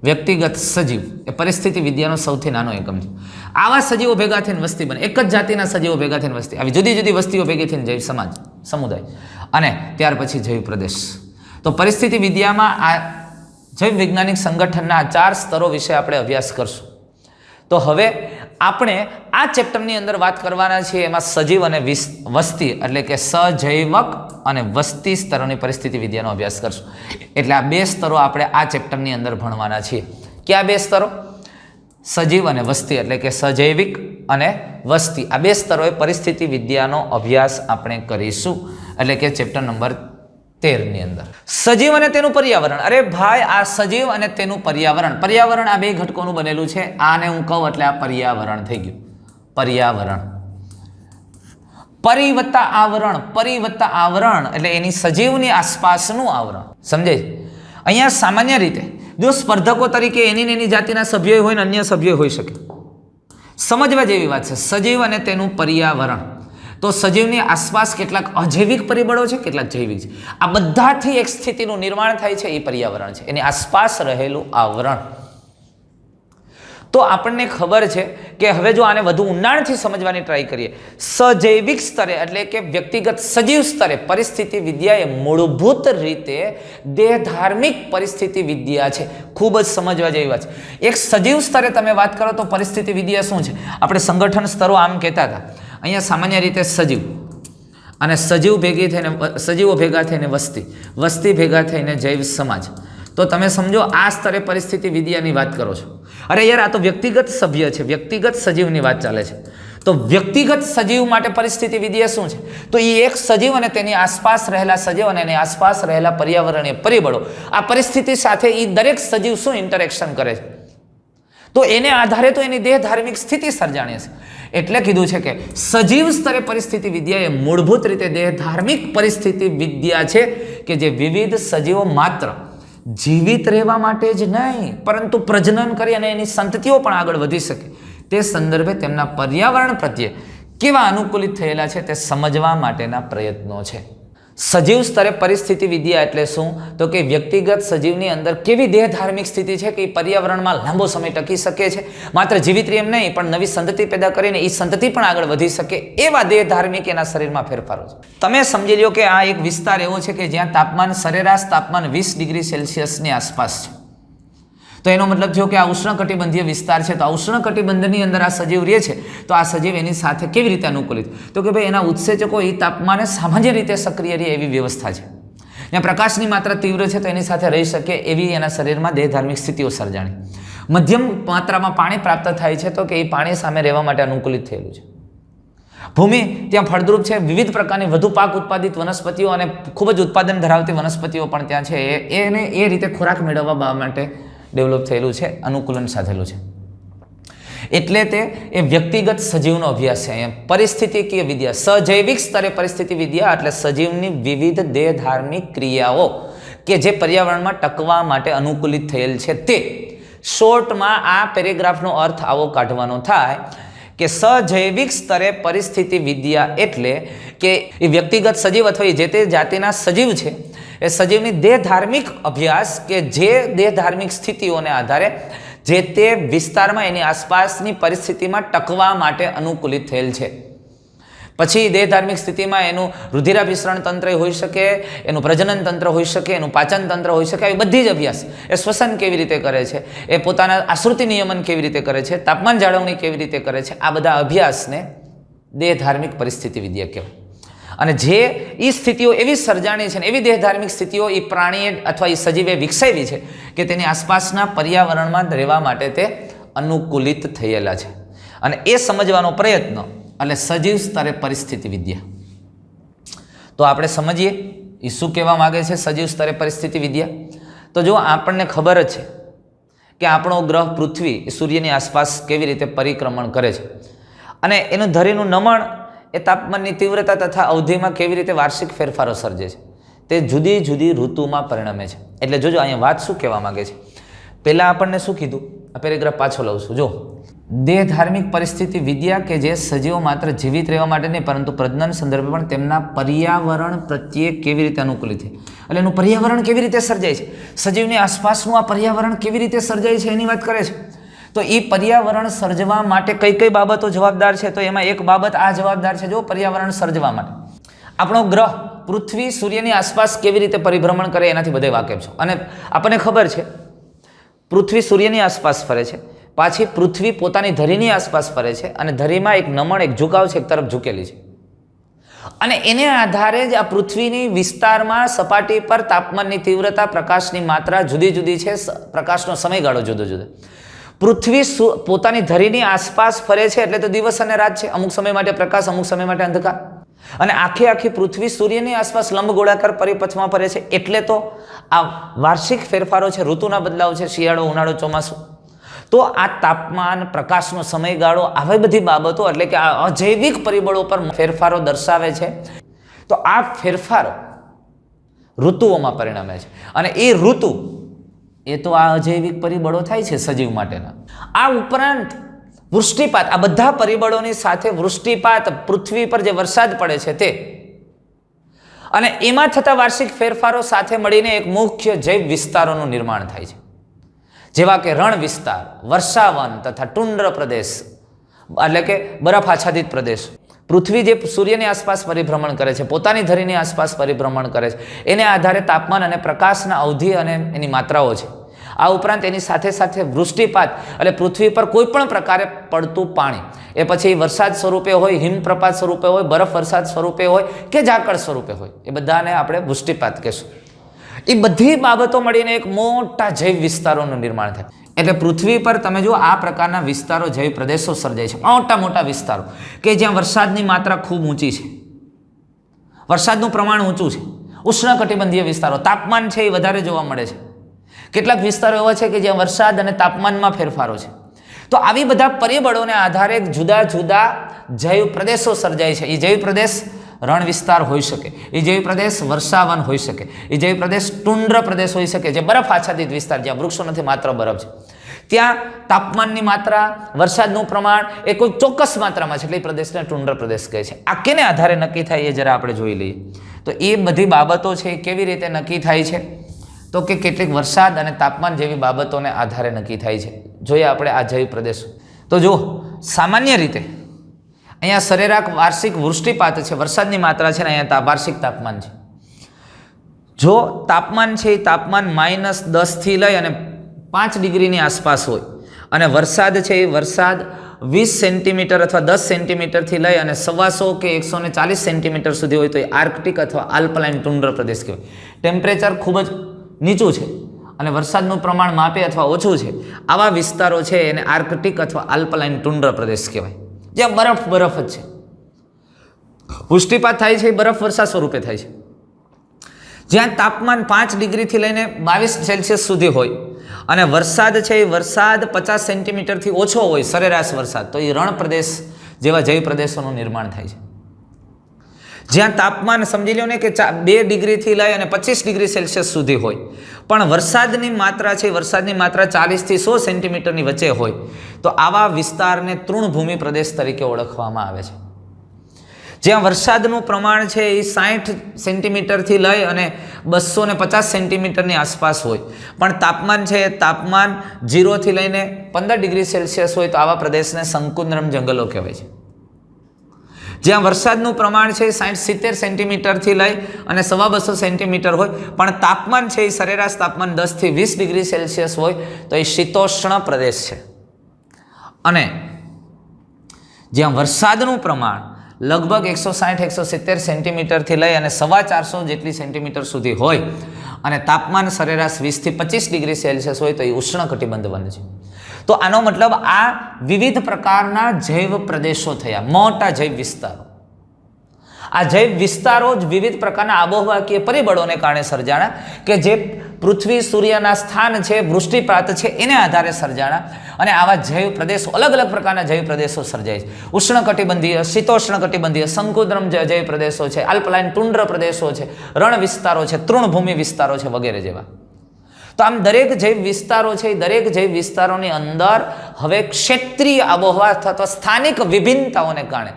વ્યક્તિગત સજીવ એ પરિસ્થિતિ વિદ્યાનો સૌથી નાનો એકમ છે. આવા સજીવો ભેગા થઈને વસ્તી બને, એક જ જાતિના સજીવો ભેગા થઈને વસ્તી, આવી જુદી જુદી વસ્તીઓ ભેગી થઈને જૈવ સમાજ, સમુદાય, અને ત્યાર પછી જૈવ પ્રદેશ. તો પરિસ્થિતિ વિદ્યામાં આ જૈવ વૈજ્ઞાનિક સંગઠનના 4 સ્તરો વિશે આપણે અભ્યાસ કરશું. તો હવે આપણે આ ચેપ્ટરની અંદર વાત કરવાના છીએ એમાં સજીવ અને વસ્તી એટલે કે સજૈવક અને વસ્તી સ્તરોની પરિસ્થિતિ વિદ્યાનો અભ્યાસ કરશું. એટલે આ 2 સ્તરો આપણે આ ચેપ્ટરની અંદર ભણવાના છીએ. કયા 2 સ્તરો? સજીવ અને વસ્તી એટલે કે સજૈવિક અને વસ્તી. આ 2 સ્તરોએ પરિસ્થિતિ વિદ્યાનો અભ્યાસ આપણે કરીશું, એટલે કે ચેપ્ટર નંબર 13 ની અંદર. સજીવ અને તેનું પર્યાવરણ. અરે ભાઈ, આ સજીવ અને તેનું પર્યાવરણ, પર્યાવરણ આ 2 ઘટકોનું બનેલું છે. આને હું કહું એટલે આ પર્યાવરણ થઈ ગયું. પર્યાવરણ, પરિવત્તા આવરણ, પરિવત્તા આવરણ એટલે એની સજીવની આસપાસનું આવરણ. સમજે? અહીંયા સામાન્ય રીતે જો સ્પર્ધકો તરીકે એની જાતિના સભ્યો હોય ને અન્ય સભ્યો હોઈ શકે. સમજવા જેવી વાત છે. સજીવ અને તેનું પર્યાવરણ. તો સજીવની આસપાસ કેટલાક અજૈવિક પરિબળો છે, કેટલાક જૈવિક છે. આ બધાથી એક સ્થિતિનું નિર્માણ થાય છે, એ પર્યાવરણ છે, એની આસપાસ રહેલું આવરણ. તો આપણને ખબર છે કે હવે જો આને વધુ ઊંડાણથી સમજવાની ટ્રાય કરીએ, સજૈવિક સ્તરે એટલે કે વ્યક્તિગત સજીવ સ્તરે પરિસ્થિતિ વિદ્યા એ મૂળભૂત રીતે દેહધાર્મિક પરિસ્થિતિ વિદ્યા છે. ખૂબ જ સમજવા જેવી વાત છે. એક સજીવ સ્તરે તમે વાત કરો તો પરિસ્થિતિ વિદ્યા શું છે? આપણે સંગઠન સ્તરો આમ કહેતા હતા. અહીંયા સામાન્ય રીતે સજીવ અને સજીવો ભેગા થઈને વસ્તી, વસ્તી ભેગા થઈને જૈવ સમાજ. તો તમે સમજો આ સ્તરે પરિસ્થિતિ વિદ્યાની વાત કરો છો. અરે યાર, આ તો વ્યક્તિગત સભ્ય છે, વ્યક્તિગત સજીવની વાત ચાલે છે. તો વ્યક્તિગત સજીવ માટે પરિસ્થિતિ વિદ્યા શું છે? તો એ એક સજીવ અને તેની આસપાસ રહેલા સજીવ અને એની આસપાસ રહેલા પર્યાવરણીય પરિબળો, આ પરિસ્થિતિ સાથે એ દરેક સજીવ શું ઇન્ટરેક્શન કરે છે, તો એને આધારે તો એની દેહ ધાર્મિક સ્થિતિ સર્જાણી છે. એટલે કીધું છે કે સજીવ સ્તરે પરિસ્થિતિ વિદ્યા એ મૂળભૂત રીતે દેહ ધાર્મિક પરિસ્થિતિ વિદ્યા છે કે જે વિવિધ સજીવો માત્ર જીવિત રહેવા માટે જ નહીં પરંતુ પ્રજનન કરી અને એની સંતતિઓ પણ આગળ વધી શકે તે સંદર્ભે તેમના પર્યાવરણ પ્રત્યે કેવા અનુકૂલિત થયેલા છે તે સમજવા માટેના પ્રયત્નો છે. સજીવ સ્તરે પરિસ્થિતિ વિદ્યા એટલે શું? તો કે વ્યક્તિગત સજીવની અંદર કેવી દેહ ધાર્મિક સ્થિતિ છે કે એ પર્યાવરણમાં લાંબો સમય ટકી શકે છે, માત્ર જીવિત રહે એમ નહીં પણ નવી સંતતિ પેદા કરીને એ સંતતિ પણ આગળ વધી શકે એવા દેહ ધાર્મિક એના શરીરમાં ફેરફારો છે. તમે સમજી લો કે આ એક વિસ્તાર એવો છે કે જ્યાં તાપમાન સરેરાશ તાપમાન 20 ડિગ્રી સેલ્સિયસની આસપાસ છે. તો એનો મતલબ થયો કે આ ઉષ્ણકટિબંધીય વિસ્તાર છે. તો આ ઉષ્ણકટિબંધની અંદર આ સજીવ રહે છે, તો આ સજીવ એની સાથે કેવી રીતે અનુકૂલિત? તો કે ભાઈ એના ઉત્સેચકો એ તાપમાને સામાન્ય રીતે સક્રિય રહે એવી વ્યવસ્થા છે. જ્યાં પ્રકાશની માત્રા તીવ્ર છે તો એની સાથે રહી શકે એવી એના શરીરમાં દેહ ધાર્મિક સ્થિતિઓ સર્જાણી. મધ્યમ માત્રામાં પાણી પ્રાપ્ત થાય છે તો કે એ પાણી સામે રહેવા માટે અનુકૂલિત થયેલું છે. ભૂમિ ત્યાં ફળદ્રુપ છે, વિવિધ પ્રકારની વધુ પાક ઉત્પાદિત વનસ્પતિઓ અને ખૂબ જ ઉત્પાદન ધરાવતી વનસ્પતિઓ પણ ત્યાં છે. એને એ રીતે ખોરાક મેળવવા માટે ડેવલપ થયેલું છે, અનુકૂલન સાધેલું છે. એટલે તે એ વ્યક્તિગત સજીવનો અભ્યાસ છે. અહીંયા પરિસ્થિતિકીય વિદ્યા, સજૈવિક સ્તરે પરિસ્થિતિ વિદ્યા એટલે સજીવની વિવિધ દેહ ધાર્મિક ક્રિયાઓ કે જે પર્યાવરણમાં ટકવા માટે અનુકૂલિત થયેલ છે તે. શોર્ટમાં આ પેરેગ્રાફનો અર્થ આવો કાઢવાનો થાય કે સજૈવિક સ્તરે પરિસ્થિતિ વિદ્યા એટલે કે એ વ્યક્તિગત સજીવ અથવા જે તે જાતિના સજીવ છે એ સજીવની દેહ ધાર્મિક અભ્યાસ કે જે દેહ ધાર્મિક સ્થિતિઓને આધારે જે તે વિસ્તારમાં એની આસપાસની પરિસ્થિતિમાં ટકવા માટે અનુકૂલિત થયેલ છે. પછી દેહ ધાર્મિક સ્થિતિમાં એનું રુધિરાભિસરણ તંત્ર હોઈ શકે, એનું પ્રજનન તંત્ર હોઈ શકે, એનું પાચન તંત્ર હોઈ શકે, આવી બધી જ અભ્યાસ. એ શ્વસન કેવી રીતે કરે છે, એ પોતાના આશ્રુતિ નિયમન કેવી રીતે કરે છે, તાપમાન જાળવણી કેવી રીતે કરે છે, આ બધા અભ્યાસને દેહ ધાર્મિક પરિસ્થિતિ વિદ્યા કહેવાય. અને જે એ સ્થિતિઓ એવી સર્જાણી છે ને એવી દેહ ધાર્મિક સ્થિતિઓ એ પ્રાણીએ અથવા એ સજીવે વિકસાવી છે કે તેની આસપાસના પર્યાવરણમાં રહેવા માટે તે અનુકૂલિત થયેલા છે. અને એ સમજવાનો પ્રયત્ન એટલે સજીવ સ્તરે પરિસ્થિતિ વિદ્યા. તો આપણે સમજીએ એ શું કહેવા માગે છે સજીવ સ્તરે પરિસ્થિતિ વિદ્યા. તો જો આપણને ખબર જ છે કે આપણો ગ્રહ પૃથ્વી એ સૂર્યની આસપાસ કેવી રીતે પરિક્રમણ કરે છે અને એનું ધરીનું નમણ એ તાપમાનની તીવ્રતા તથા અવધિમાં કેવી રીતે વાર્ષિક ફેરફારો સર્જે છે તે જુદી જુદી ઋતુમાં પરિણમે છે. એટલે જોજો અહીંયા વાત શું કહેવા માંગે છે. પહેલાં આપણને શું કીધું? આ પેરેગ્રાફ પાછો લઉં છું. જો દેહ ધાર્મિક પરિસ્થિતિ વિદ્યા કે જે સજીવો માત્ર જીવિત રહેવા માટે નહીં પરંતુ પ્રજનન સંદર્ભે પણ તેમના પર્યાવરણ પ્રત્યે કેવી રીતે અનુકૂલિત છે. એટલે એનું પર્યાવરણ કેવી રીતે સર્જાય છે, સજીવની આસપાસનું આ પર્યાવરણ કેવી રીતે સર્જાય છે એની વાત કરે છે. તો એ પર્યાવરણ સર્જવા માટે કઈ કઈ બાબતો જવાબદાર છે? તો એમાં એક બાબત આ જવાબદાર છે, જો પર્યાવરણ સર્જવા માટે આપણો ગ્રહ પૃથ્વી સૂર્યની આસપાસ કેવી રીતે પરિભ્રમણ કરે એનાથી બધે વાકેફ છો. અને આપણને ખબર છે પૃથ્વી સૂર્યની આસપાસ ફરે છે, પાછી પૃથ્વી પોતાની ધરીની આસપાસ ફરે છે અને ધરીમાં એક નમણ, એક ઝુકાવ છે, એક તરફ ઝૂકેલી છે. અને એને આધારે જ આ પૃથ્વીની વિસ્તારમાં સપાટી પર તાપમાનની તીવ્રતા, પ્રકાશની માત્રા જુદી જુદી છે, પ્રકાશનો સમયગાળો જુદો જુદો. પૃથ્વી પોતાની ધરીની આસપાસ ફરે છે એટલે તો દિવસ અને રાત છે, અમુક સમય માટે પ્રકાશ, અમુક સમય માટે અંધકાર. અને આખી પૃથ્વી સૂર્યની આસપાસ લંબગોળાકાર પરિપથમાં ફરે છે એટલે તો આ વાર્ષિક ફેરફારો છે, ઋતુના બદલાવ છે, શિયાળો, ઉનાળો, ચોમાસું. તો આ તાપમાન, પ્રકાશનો સમયગાળો, આવી બધી બાબતો એટલે કે આ અજૈવિક પરિબળો પર ફેરફારો દર્શાવે છે. તો આ ફેરફારો ઋતુઓમાં પરિણમે છે અને એ ઋતુ એ તો આ અજૈવિક પરિબળો થાય છે સજીવ માટેના. આ ઉપરાંત વૃષ્ટિપાત, આ બધા પરિબળોની સાથે વૃષ્ટિપાત, પૃથ્વી પર જે વરસાદ પડે છે તે અને એમાં થતા વાર્ષિક ફેરફારો સાથે મળીને એક મુખ્ય જૈવ વિસ્તારોનું નિર્માણ થાય છે, જેવા કે રણ વિસ્તાર, વર્ષાવન તથા ટુંડ્ર પ્રદેશ એટલે કે બરફ આચ્છાદિત પ્રદેશ. પૃથ્વી જે સૂર્યની આસપાસ પરિભ્રમણ કરે છે, પોતાની ધરીની આસપાસ પરિભ્રમણ કરે છે, એને આધારે તાપમાન અને પ્રકાશના અવધિ અને એની માત્રાઓ છે. આ ઉપરાંત એની સાથે સાથે વૃષ્ટિપાત એટલે પૃથ્વી પર કોઈ પણ પ્રકારે પડતું પાણી, એ પછી વરસાદ સ્વરૂપે હોય, હિમપ્રપાત સ્વરૂપે હોય, બરફ વરસાદ સ્વરૂપે હોય કે ઝાકળ સ્વરૂપે હોય, એ બધાને આપણે વૃષ્ટિપાત કહેશું. એ બધી બાબતો મળીને એક મોટા જૈવ વિસ્તારોનું નિર્માણ થાય. એટલે પૃથ્વી પર તમે જો આ પ્રકારના વિસ્તારો, જૈવ પ્રદેશો સર્જાય છે, મોટા મોટા વિસ્તારો કે જ્યાં વરસાદની માત્રા ખૂબ ઊંચી છે, વરસાદનું પ્રમાણ ઊંચું છે, ઉષ્ણકટિબંધીય વિસ્તારો, તાપમાન છે એ વધારે જોવા મળે છે. કેટલાક વિસ્તારો એવા છે કે જ્યાં વરસાદ અને તાપમાનમાં ફેરફારો છે. તો આવી બધા પરિબળોને આધારે જુદા જુદા જૈવ પ્રદેશો સર્જાય છે. એ જૈવ પ્રદેશ રણ વિસ્તાર હોઈ શકે, એ જૈવ પ્રદેશ વર્ષાવન હોઈ શકે, એ જૈવ પ્રદેશ ટુંડ્ર પ્રદેશ હોઈ શકે, જે બરફ આચ્છાદિત વિસ્તાર જ્યાં વૃક્ષો નથી, માત્ર બરફ છે. ત્યાં તાપમાનની માત્રા, વરસાદનું પ્રમાણ એ કોઈ ચોક્કસ માત્રામાં છે એટલે એ પ્રદેશને ટુંડ્ર પ્રદેશ કહે છે. આ કેને આધારે નક્કી થાય એ જરા આપણે જોઈ લઈએ. તો એ બધી બાબતો છે એ કેવી રીતે નક્કી થાય છે? તો કે કેટલીક વરસાદ અને તાપમાન જેવી બાબતોને આધારે નક્કી થાય છે. જોઈએ આપણે આ જૈવ પ્રદેશો. તો જો સામાન્ય રીતે અહીંયા સરેરાશ વાર્ષિક વૃષ્ટિપાત છે, વરસાદની માત્રા છે ને અહીંયા વાર્ષિક તાપમાન છે. જો તાપમાન છે એ તાપમાન -10થી લઈ અને 5 ડિગ્રીની આસપાસ હોય અને વરસાદ છે એ વરસાદ 20 સેન્ટીમીટર અથવા 10 સેન્ટીમીટરથી લઈ અને 125 કે 140 સેન્ટીમીટર સુધી હોય તો એ આર્કટિક અથવા આલ્પલાઇન ટુંડ્ર પ્રદેશ કહેવાય. ટેમ્પરેચર ખૂબ જ નીચું છે અને વરસાદનું પ્રમાણ માપે અથવા ઓછું છે, આવા વિસ્તારો છે એને આર્કટિક અથવા આલ્પલાઇન ટુંડ્ર પ્રદેશ કહેવાય, જ્યાં બરફ જ છે. વૃષ્ટિપાત થાય છે એ બરફ વર્ષા સ્વરૂપે થાય છે. જ્યાં તાપમાન 5 ડિગ્રીથી લઈને 22 સેલ્સિયસ સુધી હોય અને વરસાદ છે એ વરસાદ 50 સેન્ટીમીટરથી ઓછો હોય, સરેરાશ વરસાદ, તો એ રણ પ્રદેશ જેવા જૈવ પ્રદેશોનું નિર્માણ થાય છે. જ્યાં તાપમાન સમજી લો ને કે 2 ડિગ્રીથી લઈ અને 25 ડિગ્રી સેલ્સિયસ સુધી હોય પણ વરસાદની માત્રા છે, વરસાદની માત્રા 40થી 100 સેન્ટીમીટરની વચ્ચે હોય તો આવા વિસ્તારને તૃણભૂમિ પ્રદેશ તરીકે ઓળખવામાં આવે છે. જ્યાં વરસાદનું પ્રમાણ છે એ 60 સેન્ટીમીટરથી લઈ અને 250 સેન્ટીમીટરની આસપાસ હોય પણ તાપમાન છે એ તાપમાન 0થી લઈને 15 ડિગ્રી સેલ્સિયસ હોય તો આવા પ્રદેશને સંકુદ્રમ જંગલો કહેવાય છે. જ્યાં વરસાદનું પ્રમાણ છે 60-70 સેન્ટીમીટરથી લઈ અને 250 સેન્ટીમીટર હોય પણ તાપમાન છે એ સરેરાશ તાપમાન 10થી 20 ડિગ્રી સેલ્સિયસ હોય તો એ શીતોષ્ણ પ્રદેશ છે. અને જ્યાં વરસાદનું પ્રમાણ લગભગ 160-170 સેન્ટીમીટરથી લઈ અને 450 જેટલી સેન્ટીમીટર સુધી હોય અને તાપમાન સરેરાશ 20થી 25 ડિગ્રી સેલ્સિયસ હોય તો એ ઉષ્ણકટિબંધ વન છે. તો આનો મતલબ આ વિવિધ પ્રકારના જૈવ પ્રદેશો થયા, મોટા જૈવ વિસ્તારો. આ જૈવ વિસ્તારો જ વિવિધ પ્રકારના આબોહવાકીય પરિબળોને કારણે સર્જાણા કે જે પૃથ્વી સૂર્યના સ્થાન છે, વૃષ્ટિપાત છે, એને આધારે સર્જાણા. અને આવા જૈવ પ્રદેશો, અલગ અલગ પ્રકારના જૈવ પ્રદેશો સર્જાય છે. ઉષ્ણકટિબંધીય, શીતોષ્ણકટિબંધીય, શંકુદ્રમ જૈવ પ્રદેશો છે, આલ્પલાઇન ટુંડ્ર પ્રદેશો છે, રણ વિસ્તારો છે, તૃણભૂમિ વિસ્તારો છે વગેરે જેવા. તો આમ દરેક જૈવ વિસ્તારો છે, એ દરેક જૈવ વિસ્તારોની અંદર હવે ક્ષેત્રીય આબોહવા અથવા સ્થાનિક વિભિન્નતાઓને કારણે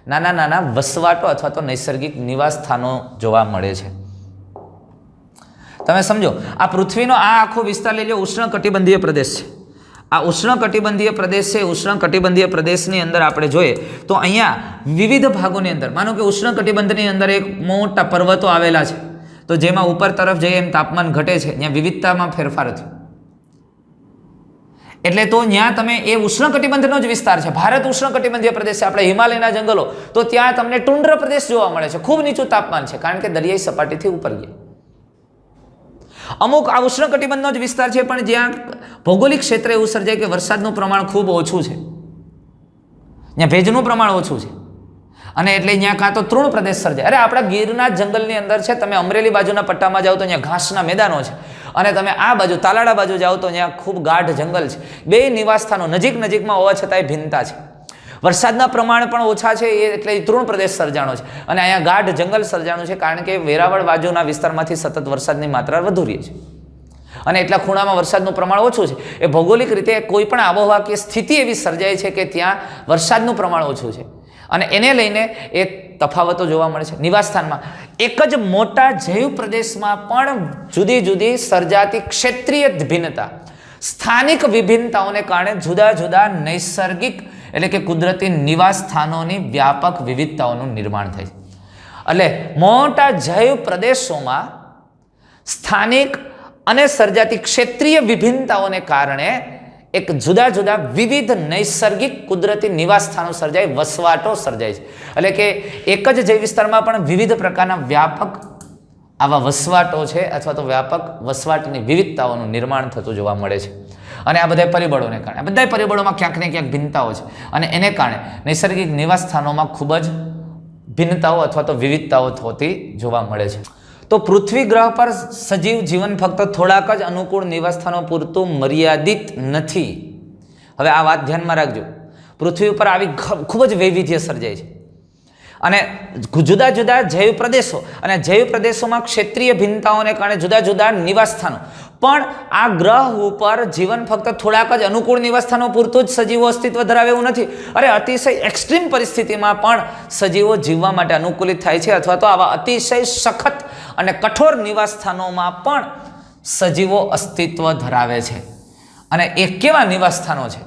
નાના નાના વસવાટો અથવા તો નૈસર્ગિક નિવાસ સ્થાનો જોવા મળે છે. તમે સમજો, આ પૃથ્વીનો આ આખો વિસ્તાર લઈ લો, ઉષ્ણકટિબંધીય પ્રદેશ છે. આ ઉષ્ણકટિબંધીય પ્રદેશ છે. ઉષ્ણકટિબંધીય પ્રદેશની અંદર આપણે જોઈએ તો અહીંયા વિવિધ ભાગોની અંદર, માનો કે ઉષ્ણકટિબંધની અંદર એક મોટા પર્વતો આવેલા છે, તો જેમાં ઉપર તરફ જઈએ એમ તાપમાન ઘટે છે, ત્યાં વિવિધતામાં ફેરફાર થયો. એટલે તો ત્યાં તમે એ ઉષ્ણકટિબંધનો જ વિસ્તાર છે. ભારત ઉષ્ણકટિબંધીય પ્રદેશ છે. આપણે હિમાલયના જંગલો, તો ત્યાં તમને ટુંડ્ર પ્રદેશ જોવા મળે છે. ખૂબ નીચું તાપમાન છે, કારણ કે દરિયાઈ સપાટીથી ઉપર ગયા. અમુક આ ઉષ્ણકટિબંધનો જ વિસ્તાર છે, પણ જ્યાં ભૌગોલિક ક્ષેત્ર એવું સર્જાય કે વરસાદનું પ્રમાણ ખૂબ ઓછું છે, ત્યાં ભેજનું પ્રમાણ ઓછું છે, અને એટલે ત્યાં કાં તો તૃણ પ્રદેશ સર્જાય. અરે આપણા ગીરના જંગલની અંદર છે, તમે અમરેલી બાજુના પટ્ટામાં જાઓ તો ત્યાં ઘાસના મેદાનો છે, અને તમે આ બાજુ તાલાળા બાજુ જાઓ તો ત્યાં ખૂબ ગાઢ જંગલ છે. બે નિવાસસ્થાનો નજીક નજીકમાં હોવા છતાંય ભિન્નતા છે. વરસાદના પ્રમાણ પણ ઓછા છે, એટલે તૃણ પ્રદેશ સર્જાણો છે, અને અહીંયા ગાઢ જંગલ સર્જાણું છે, કારણ કે વેરાવળ બાજુના વિસ્તારમાંથી સતત વરસાદની માત્રા વધુ રહી છે, અને એટલા ખૂણામાં વરસાદનું પ્રમાણ ઓછું છે. એ ભૌગોલિક રીતે કોઈ પણ આબોહવાકીય સ્થિતિ એવી સર્જાય છે કે ત્યાં વરસાદનું પ્રમાણ ઓછું છે, અને એને લઈને એ તફાવતો જોવા મળે છે. નિવાસસ્થાનમાં એક જ મોટા જૈવ પ્રદેશમાં પણ જુદી જુદી સર્જાતી ક્ષેત્રીય ભિન્નતા, સ્થાનિક વિભિન્નતાઓને કારણે જુદા જુદા નૈસર્ગિક એટલે કે કુદરતી નિવાસ સ્થાનોની વ્યાપક વિવિધતાઓનું નિર્માણ થાય છે. એટલે મોટા જૈવ પ્રદેશોમાં સ્થાનિક અને સર્જાતી ક્ષેત્રીય વિભિન્નતાઓને કારણે એક જુદા જુદા વિવિધ નૈસર્ગિક કુદરતી નિવાસ સ્થાનો સર્જાય, વસવાટો સર્જાય છે. એટલે કે એક જ જૈવ વિસ્તારમાં પણ વિવિધ પ્રકારના વ્યાપક આવા વસવાટો છે, અથવા તો વ્યાપક વસવાટની વિવિધતાઓનું નિર્માણ થતું જોવા મળે છે. અને આ બધા પરિબળોને કારણે, આ બધા પરિબળોમાં ક્યાંક ને ક્યાંક ભિન્નતાઓ છે, અને એને કારણે નૈસર્ગિક નિવાસ સ્થાનોમાં ખૂબ જ ભિન્નતાઓ અથવા તો વિવિધતાઓ થતી જોવા મળે છે. તો પૃથ્વી ગ્રહ પર સજીવ જીવન ફક્ત થોડાક જ અનુકૂળ નિવાસસ્થાનો પૂરતું મર્યાદિત નથી. હવે આ વાત ધ્યાનમાં રાખજો. પૃથ્વી ઉપર આવી ખૂબ જ વૈવિધ્ય સર્જાય છે, અને જુદા જુદા જૈવ પ્રદેશો, અને જૈવ પ્રદેશોમાં ક્ષેત્રીય ભિન્નતાઓને કારણે જુદા જુદા નિવાસસ્થાનો. પણ આ ગ્રહ ઉપર જીવન ફક્ત થોડાક જ અનુકૂળ નિવાસસ્થાનો પૂરતું જ સજીવો અસ્તિત્વ ધરાવે એવું નથી. અરે અતિશય એક્સ્ટ્રીમ પરિસ્થિતિમાં પણ સજીવો જીવવા માટે અનુકૂલિત થાય છે, અથવા તો આવા અતિશય સખત અને કઠોર નિવાસસ્થાનોમાં પણ સજીવો અસ્તિત્વ ધરાવે છે. અને એ કેવા નિવાસસ્થાનો છે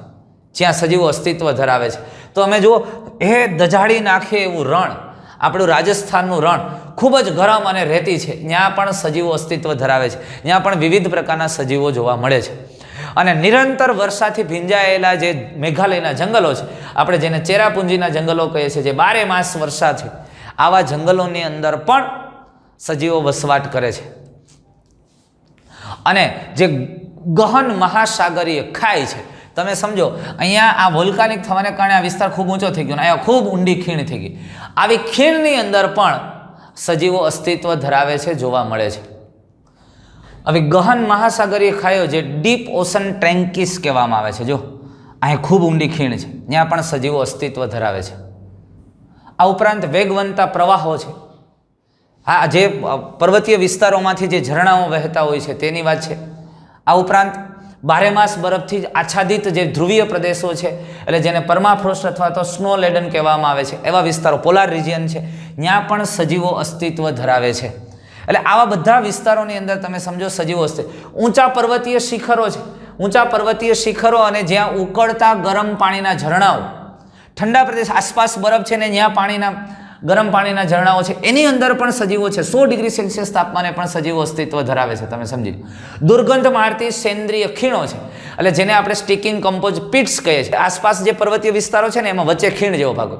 જ્યાં સજીવો અસ્તિત્વ ધરાવે છે? તો અમે જુઓ, એ દજાડી નાખે એવું રણ, આપણું રાજસ્થાનનું રણ ખૂબ જ ગરમ અને રેતી છે, ત્યાં પણ સજીવો અસ્તિત્વ ધરાવે છે, ત્યાં પણ વિવિધ પ્રકારના સજીવો જોવા મળે છે. અને નિરંતર વર્ષાથી ભીંજાયેલા જે મેઘાલયના જંગલો છે, આપણે જેને ચેરાપુંજીના જંગલો કહીએ છીએ, જે 12 માસ વર્ષા છે, આવા જંગલોની અંદર પણ સજીવો વસવાટ કરે છે. અને જે ગહન મહાસાગરીય ખાઈ છે, તમે સમજો, અહીંયા આ વોલ્કાનિક થવાને કારણે આ વિસ્તાર ખૂબ ઊંચો થઈ ગયો, અહીંયા ખૂબ ઊંડી ખીણ થઈ ગઈ. આવી ખીણની અંદર પણ સજીવો અસ્તિત્વ ધરાવે છે, જોવા મળે છે. હવે ગહન મહાસાગરીય ખાઈઓ, જે ડીપ ઓશન ટ્રેન્કીસ કહેવામાં આવે છે, જો અહીંયા ખૂબ ઊંડી ખીણ છે, ત્યાં પણ સજીવો અસ્તિત્વ ધરાવે છે. આ ઉપરાંત વેગવંતા પ્રવાહો છે, આ જે પર્વતીય વિસ્તારોમાંથી જે ઝરણાઓ વહેતા હોય છે તેની વાત છે. આ ઉપરાંત 12 માસ બરફથી આચ્છાદિત જે ધ્રુવીય પ્રદેશો છે, એટલે જેને પરમાફ્રોસ્ટ અથવા તો સ્નો લેડન કહેવામાં આવે છે, એવા વિસ્તારો, પોલાર રિજિયન છે, ત્યાં પણ સજીવો અસ્તિત્વ ધરાવે છે. એટલે આવા બધા વિસ્તારોની અંદર તમે સમજો સજીવો અસ્તિત્વ. ઊંચા પર્વતીય શિખરો છે, ઊંચા પર્વતીય શિખરો, અને જ્યાં ઉકળતા ગરમ પાણીના ઝરણાઓ, ઠંડા પ્રદેશ આસપાસ બરફ છે ને ત્યાં પાણીના ગરમ પાણીના ઝરણાઓ છે, એની અંદર પણ સજીવો છે. 100 ડિગ્રી સેલ્સિયસ તાપમાને પણ સજીવો અસ્તિત્વ ધરાવે છે, તમે સમજી. દુર્ગંધ મારતી સેન્દ્રિય ખીણો છે, એટલે જેને આપણે સ્ટીકિંગ કમ્પોઝ પિટ્સ કહીએ છીએ. આસપાસ જે પર્વતીય વિસ્તારો છે ને, એમાં વચ્ચે ખીણ જેવો ભાગ,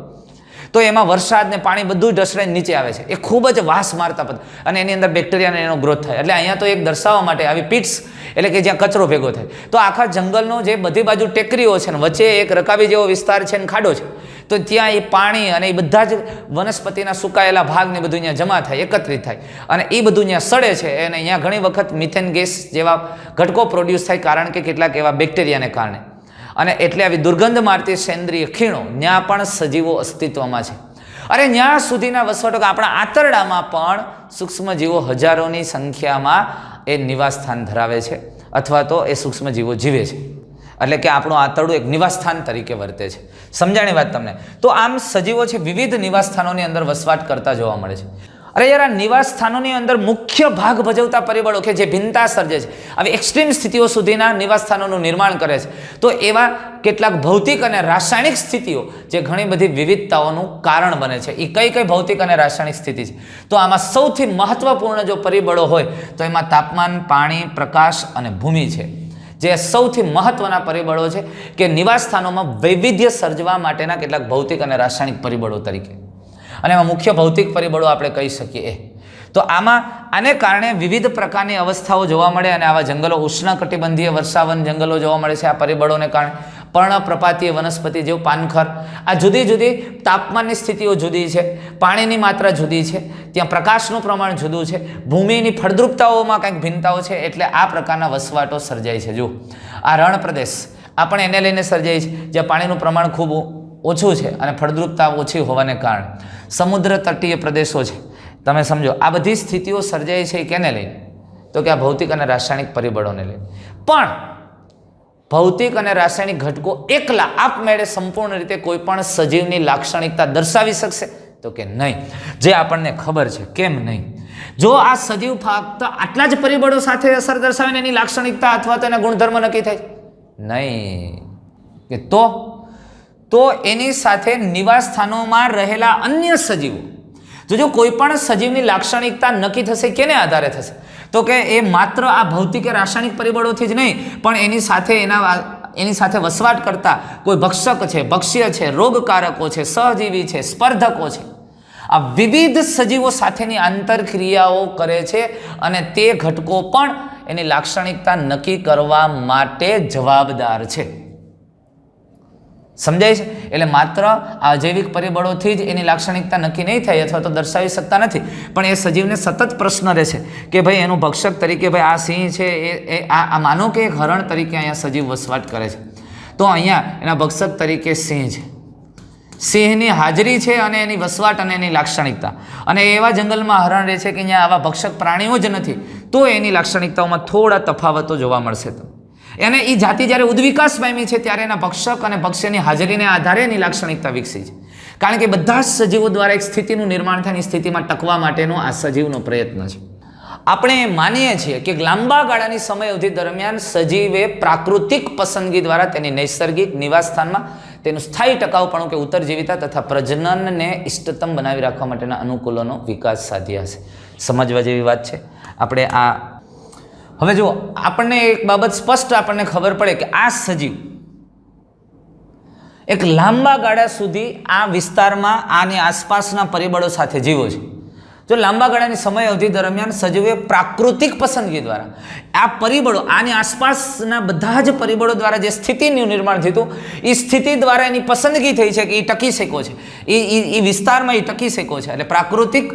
તો એમાં વરસાદ ને પાણી બધું ઢસડાઈને નીચે આવે છે. એ ખૂબ જ વાસ મારતા અને એની અંદર બેક્ટેરિયાને એનો ગ્રોથ થાય. એટલે અહીંયા તો એક દર્શાવવા માટે આવી પીટ્સ એટલે કે જ્યાં કચરો ભેગો થાય. તો આખા જંગલનો જે બધી બાજુ ટેકરીઓ છે ને વચ્ચે એક રકાબી જેવો વિસ્તાર છે ને ખાડો છે, તો ત્યાં એ પાણી અને એ બધા જ વનસ્પતિના સુકાયેલા ભાગને બધું અહીંયા જમા થાય, એકત્રિત થાય અને એ બધું અહીંયા સડે છે. અને અહીંયા ઘણી વખત મિથેન ગેસ જેવા ઘટકો પ્રોડ્યુસ થાય, કારણ કે કેટલાક એવા બેક્ટેરિયાને કારણે. અને એટલે આવી દુર્ગંધ મારતી સેન્દ્રિય ખીણો ત્યાં પણ સજીવો અસ્તિત્વમાં છે. અરે ત્યાં સુધીના વસવાટો કે આપણા આંતરડામાં પણ સૂક્ષ્મજીવો હજારોની સંખ્યામાં એ નિવાસસ્થાન ધરાવે છે, અથવા તો એ સૂક્ષ્મજીવો જીવે છે. એટલે કે આપણું આંતરડું એક નિવાસસ્થાન તરીકે વર્તે છે. સમજાણી વાત તમને? તો આમ સજીવો છે વિવિધ નિવાસસ્થાનોની અંદર વસવાટ કરતા જોવા મળે છે. અરે યાર, આ નિવાસસ્થાનોની અંદર મુખ્ય ભાગ ભજવતા પરિબળો કે જે ભિન્નતા સર્જે છે, આવી એક્સ્ટ્રીમ સ્થિતિઓ સુધીના નિવાસસ્થાનોનું નિર્માણ કરે છે. તો એવા કેટલાક ભૌતિક અને રાસાયણિક સ્થિતિઓ જે ઘણી બધી વિવિધતાઓનું કારણ બને છે. એ કઈ કઈ ભૌતિક અને રાસાયણિક સ્થિતિ છે? તો આમાં સૌથી મહત્વપૂર્ણ જો પરિબળો હોય તો એમાં તાપમાન, પાણી, પ્રકાશ અને ભૂમિ છે, જે સૌથી મહત્વના પરિબળો છે કે નિવાસસ્થાનોમાં વૈવિધ્ય સર્જવા માટેના કેટલાક ભૌતિક અને રાસાયણિક પરિબળો તરીકે. અને એમાં મુખ્ય ભૌતિક પરિબળો આપણે કહી શકીએ. તો આને કારણે વિવિધ પ્રકારની અવસ્થાઓ જોવા મળે અને આવા જંગલો ઉષ્ણકટિબંધીય વર્ષાવન જંગલો જોવા મળે છે. આ પરિબળોને કારણે પર્ણપ્રપાતીય વનસ્પતિ જેવું પાનખર, આ જુદી જુદી તાપમાનની સ્થિતિઓ જુદી છે, પાણીની માત્રા જુદી છે, ત્યાં પ્રકાશનું પ્રમાણ જુદું છે, ભૂમિની ફળદ્રુપતાઓમાં કંઈક ભિન્નતાઓ છે. એટલે આ પ્રકારના વસવાટો સર્જાય છે. જો આ રણ પ્રદેશ આપણે એને લઈને સર્જાય છે જ્યાં પાણીનું પ્રમાણ ખૂબ ઓછું છે અને ફળદ્રુપતા ઓછી હોવાને કારણે. સમુદ્ર તટીય પ્રદેશો છે, તમે સમજો આ બધી સ્થિતિઓ સર્જાય છે કેને લઈને? તો કે આ ભૌતિક અને રાસાયણિક પરિબળોને લઈને. પણ ભૌતિક અને રાસાયણિક ઘટકો એકલા આપમેળે સંપૂર્ણ રીતે કોઈ પણ સજીવની લાક્ષણિકતા દર્શાવી શકશે? તો કે નહીં. જે આપણને ખબર છે, કેમ નહીં? જો આ સજીવ ફક્ત આટલા જ પરિબળો સાથે અસર દર્શાવીને એની લાક્ષણિકતા અથવા તો એના ગુણધર્મ નક્કી થાય? નહીં. કે તો એની સાથે નિવાસસ્થાનોમાં રહેલા અન્ય સજીવો, જો કોઈ પણ સજીવની લાક્ષણિકતા નક્કી થશે કેને આધારે થશે? તો કે એ માત્ર આ ભૌતિક કે રાસાયણિક પરિબળોથી જ નહીં, પણ એની સાથે વસવાટ કરતા કોઈ ભક્ષક છે, ભક્ષ્ય છે, રોગકારકો છે, સહજીવી છે, સ્પર્ધકો છે, આ વિવિધ સજીવો સાથેની આંતરક્રિયાઓ કરે છે અને તે ઘટકો પણ એની લાક્ષણિકતા નક્કી કરવા માટે જવાબદાર છે. સમજાય છે? એટલે માત્ર આ જૈવિક પરિબળોથી જ એની લાક્ષણિકતા નક્કી નહીં થાય અથવા તો દર્શાવી શકતા નથી, પણ એ સજીવને સતત પ્રશ્ન રહે છે કે ભાઈ એનું ભક્ષક તરીકે ભાઈ આ સિંહ છે, આ માનો કે એક હરણ તરીકે અહીંયા સજીવ વસવાટ કરે છે, તો અહીંયા એના ભક્ષક તરીકે સિંહ છે. સિંહની હાજરી છે અને એની વસવાટ અને એની લાક્ષણિકતા, અને એવા જંગલમાં હરણ રહે છે કે અહીંયા આવા ભક્ષક પ્રાણીઓ જ નથી, તો એની લાક્ષણિકતાઓમાં થોડા તફાવતો જોવા મળશે. અને એ જાતિ જ્યારે ઉદ્વિકાસ પામી છે ત્યારે એના ભક્ષક અને ભક્ષ્યની હાજરીને આધારે એની લાક્ષણિકતા વિકસી છે. કારણ કે બધા જ સજીવો દ્વારા એક સ્થિતિનું નિર્માણ થાય, સ્થિતિમાં ટકવા માટેનો આ સજીવનો પ્રયત્ન છે. આપણે માનીએ છીએ કે લાંબા ગાળાની સમય અવધિ દરમિયાન સજીવે પ્રાકૃતિક પસંદગી દ્વારા તેની નૈસર્ગિક નિવાસસ્થાનમાં તેનું સ્થાયી ટકાઉપણું કે ઉત્તરજીવિતા તથા પ્રજનનને ઇષ્ટતમ બનાવી રાખવા માટેના અનુકૂલોનો વિકાસ સાધ્યા છે. સમજવા જેવી વાત છે. આપણે હવે જુઓ, આપણને એક બાબત સ્પષ્ટ આપણને ખબર પડે કે આ સજીવ એક લાંબા ગાળા સુધી આ વિસ્તારમાં આની આસપાસના પરિબળો સાથે જીવો છે. જો લાંબા ગાળાની સમય અવધિ દરમિયાન સજીવે પ્રાકૃતિક પસંદગી દ્વારા આ પરિબળો, આની આસપાસના બધા જ પરિબળો દ્વારા જે સ્થિતિનું નિર્માણ થયું એ સ્થિતિ દ્વારા એની પસંદગી થઈ છે કે એ ટકી શક્યો છે, એ વિસ્તારમાં એ ટકી શક્યો છે. એટલે પ્રાકૃતિક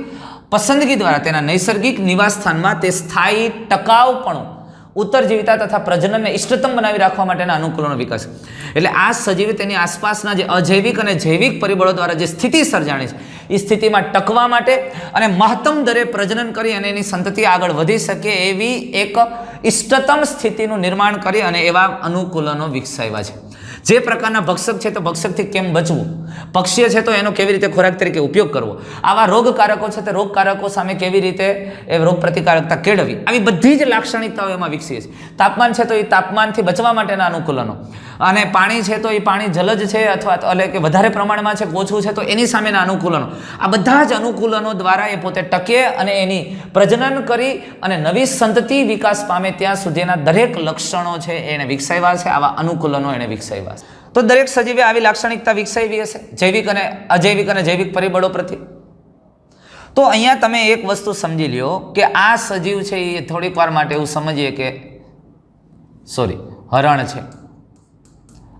પસંદગી દ્વારા તેના નૈસર્ગિક નિવાસસ્થાનમાં તે સ્થાયી ટકાઉપણું, ઉત્તરજીવિતા તથા પ્રજનનને ઇષ્ટતમ બનાવી રાખવા માટેના અનુકૂળનો વિકાસ. એટલે આ સજીવે તેની આસપાસના જે અજૈવિક અને જૈવિક પરિબળો દ્વારા જે સ્થિતિ સર્જાણી છે એ સ્થિતિમાં ટકવા માટે અને મહત્તમ દરે પ્રજનન કરી અને એની સંતતિ આગળ વધી શકે એવી એક ઇષ્ટતમ સ્થિતિનું નિર્માણ કરી અને એવા અનુકૂલનો વિકસાવ્યા છે. જે પ્રકારના ભક્ષક છે તો ભક્ષકથી કેમ બચવું, પક્ષીય છે તો એનો કેવી રીતે ખોરાક તરીકે ઉપયોગ કરવો, આવા રોગકારકો છે તે રોગકારકો સામે કેવી રીતે એ રોગ પ્રતિકારકતા કેળવવી, આવી બધી જ લાક્ષણિકતાઓ એમાં વિકસી છે. તાપમાન છે તો એ તાપમાનથી બચવા માટેના અનુકૂલનો, અને પાણી છે તો એ પાણી જલજ છે અથવા તો એટલે કે વધારે પ્રમાણમાં છે, ઓછું છે તો એની સામેના અનુકૂલનો, આ બધા જ અનુકૂલનો દ્વારા એ પોતે ટકે અને એની પ્રજનન કરી અને નવી સંતતિ વિકાસ પામે ત્યાં સુધીના દરેક લક્ષણો છે એને વિકસાવ્યા છે. આવા અનુકૂલનો એને વિકસાવ્યા છે. તો દરેક સજીવે આવી લાક્ષણિકતા વિકસાવી હશે જૈવિક અને જૈવિક પરિબળો પ્રત્યે. તો અહીંયા તમે એક વસ્તુ સમજી લ્યો કે આ સજીવ છે એ થોડીક વાર માટે એવું સમજીએ કે હરણ છે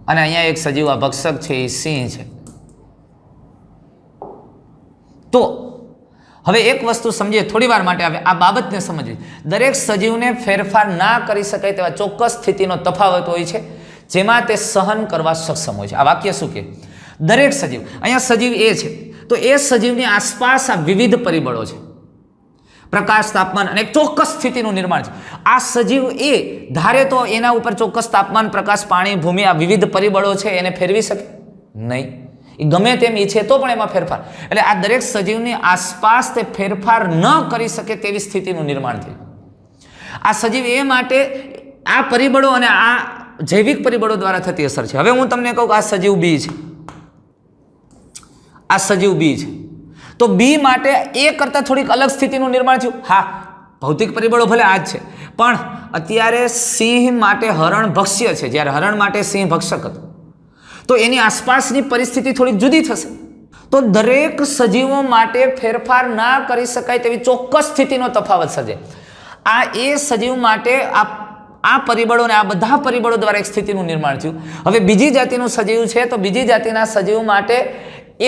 અને અહીંયા એક સજીવ આ ભક્ષક છે એ સિંહ છે. તો હવે એક વસ્તુ સમજીએ થોડી વાર માટે આવે આ બાબતને સમજવી. દરેક સજીવને ફેરફાર ના કરી શકાય તેવા ચોક્કસ સ્થિતિનો તફાવત હોય છે જેમાં તે સહન કરવા સક્ષમ હોય છે. આ વાક્ય શું કહે? દરેક સજીવ, અહીંયા સજીવ એ છે તો એ સજીવની આસપાસ આ વિવિધ પરિબળો છે. પ્રકાશ, તાપમાન અને એક ચોક્કસ સ્થિતિનું નિર્માણ છે. આ સજીવ એ ધારે તો એના ઉપર ચોક્કસ તાપમાન, પ્રકાશ, પાણી, ભૂમિ આ વિવિધ પરિબળો છે એને ફેરવી શકે નહીં. એ ગમે તેમ ઈચ્છે તો પણ એમાં ફેરફાર. એટલે આ દરેક સજીવની આસપાસ તે ફેરફાર ન કરી શકે તેવી સ્થિતિનું નિર્માણ થયું. આ સજીવ એ માટે આ પરિબળો અને આ જૈવિક પરિબળો દ્વારા થતી અસર છે. હવે હું તમને કહું કે આ સજીવ બી છે, આ સજીવ બી છે, તો બી માટે એ કરતાં થોડીક અલગ સ્થિતિનું નિર્માણ થયું. હા, ભૌતિક પરિબળો ભલે આ જ છે, પણ અત્યારે સિંહ માટે હરણ ભક્ષ્ય છે, જ્યારે હરણ માટે સિંહ ભક્ષક હતું, તો એની આસપાસની પરિસ્થિતિ થોડીક જુદી થશે. તો દરેક સજીવો માટે ફેરફાર ના કરી શકાય તેવી ચોક્કસ સ્થિતિનો તફાવત સર્જે. આ એ સજીવ માટે આ પરિબળો અને આ બધા પરિબળો દ્વારા એક સ્થિતિનું નિર્માણ થયું. હવે બીજી જાતિનું સજીવ છે તો બીજી જાતિના સજીવ માટે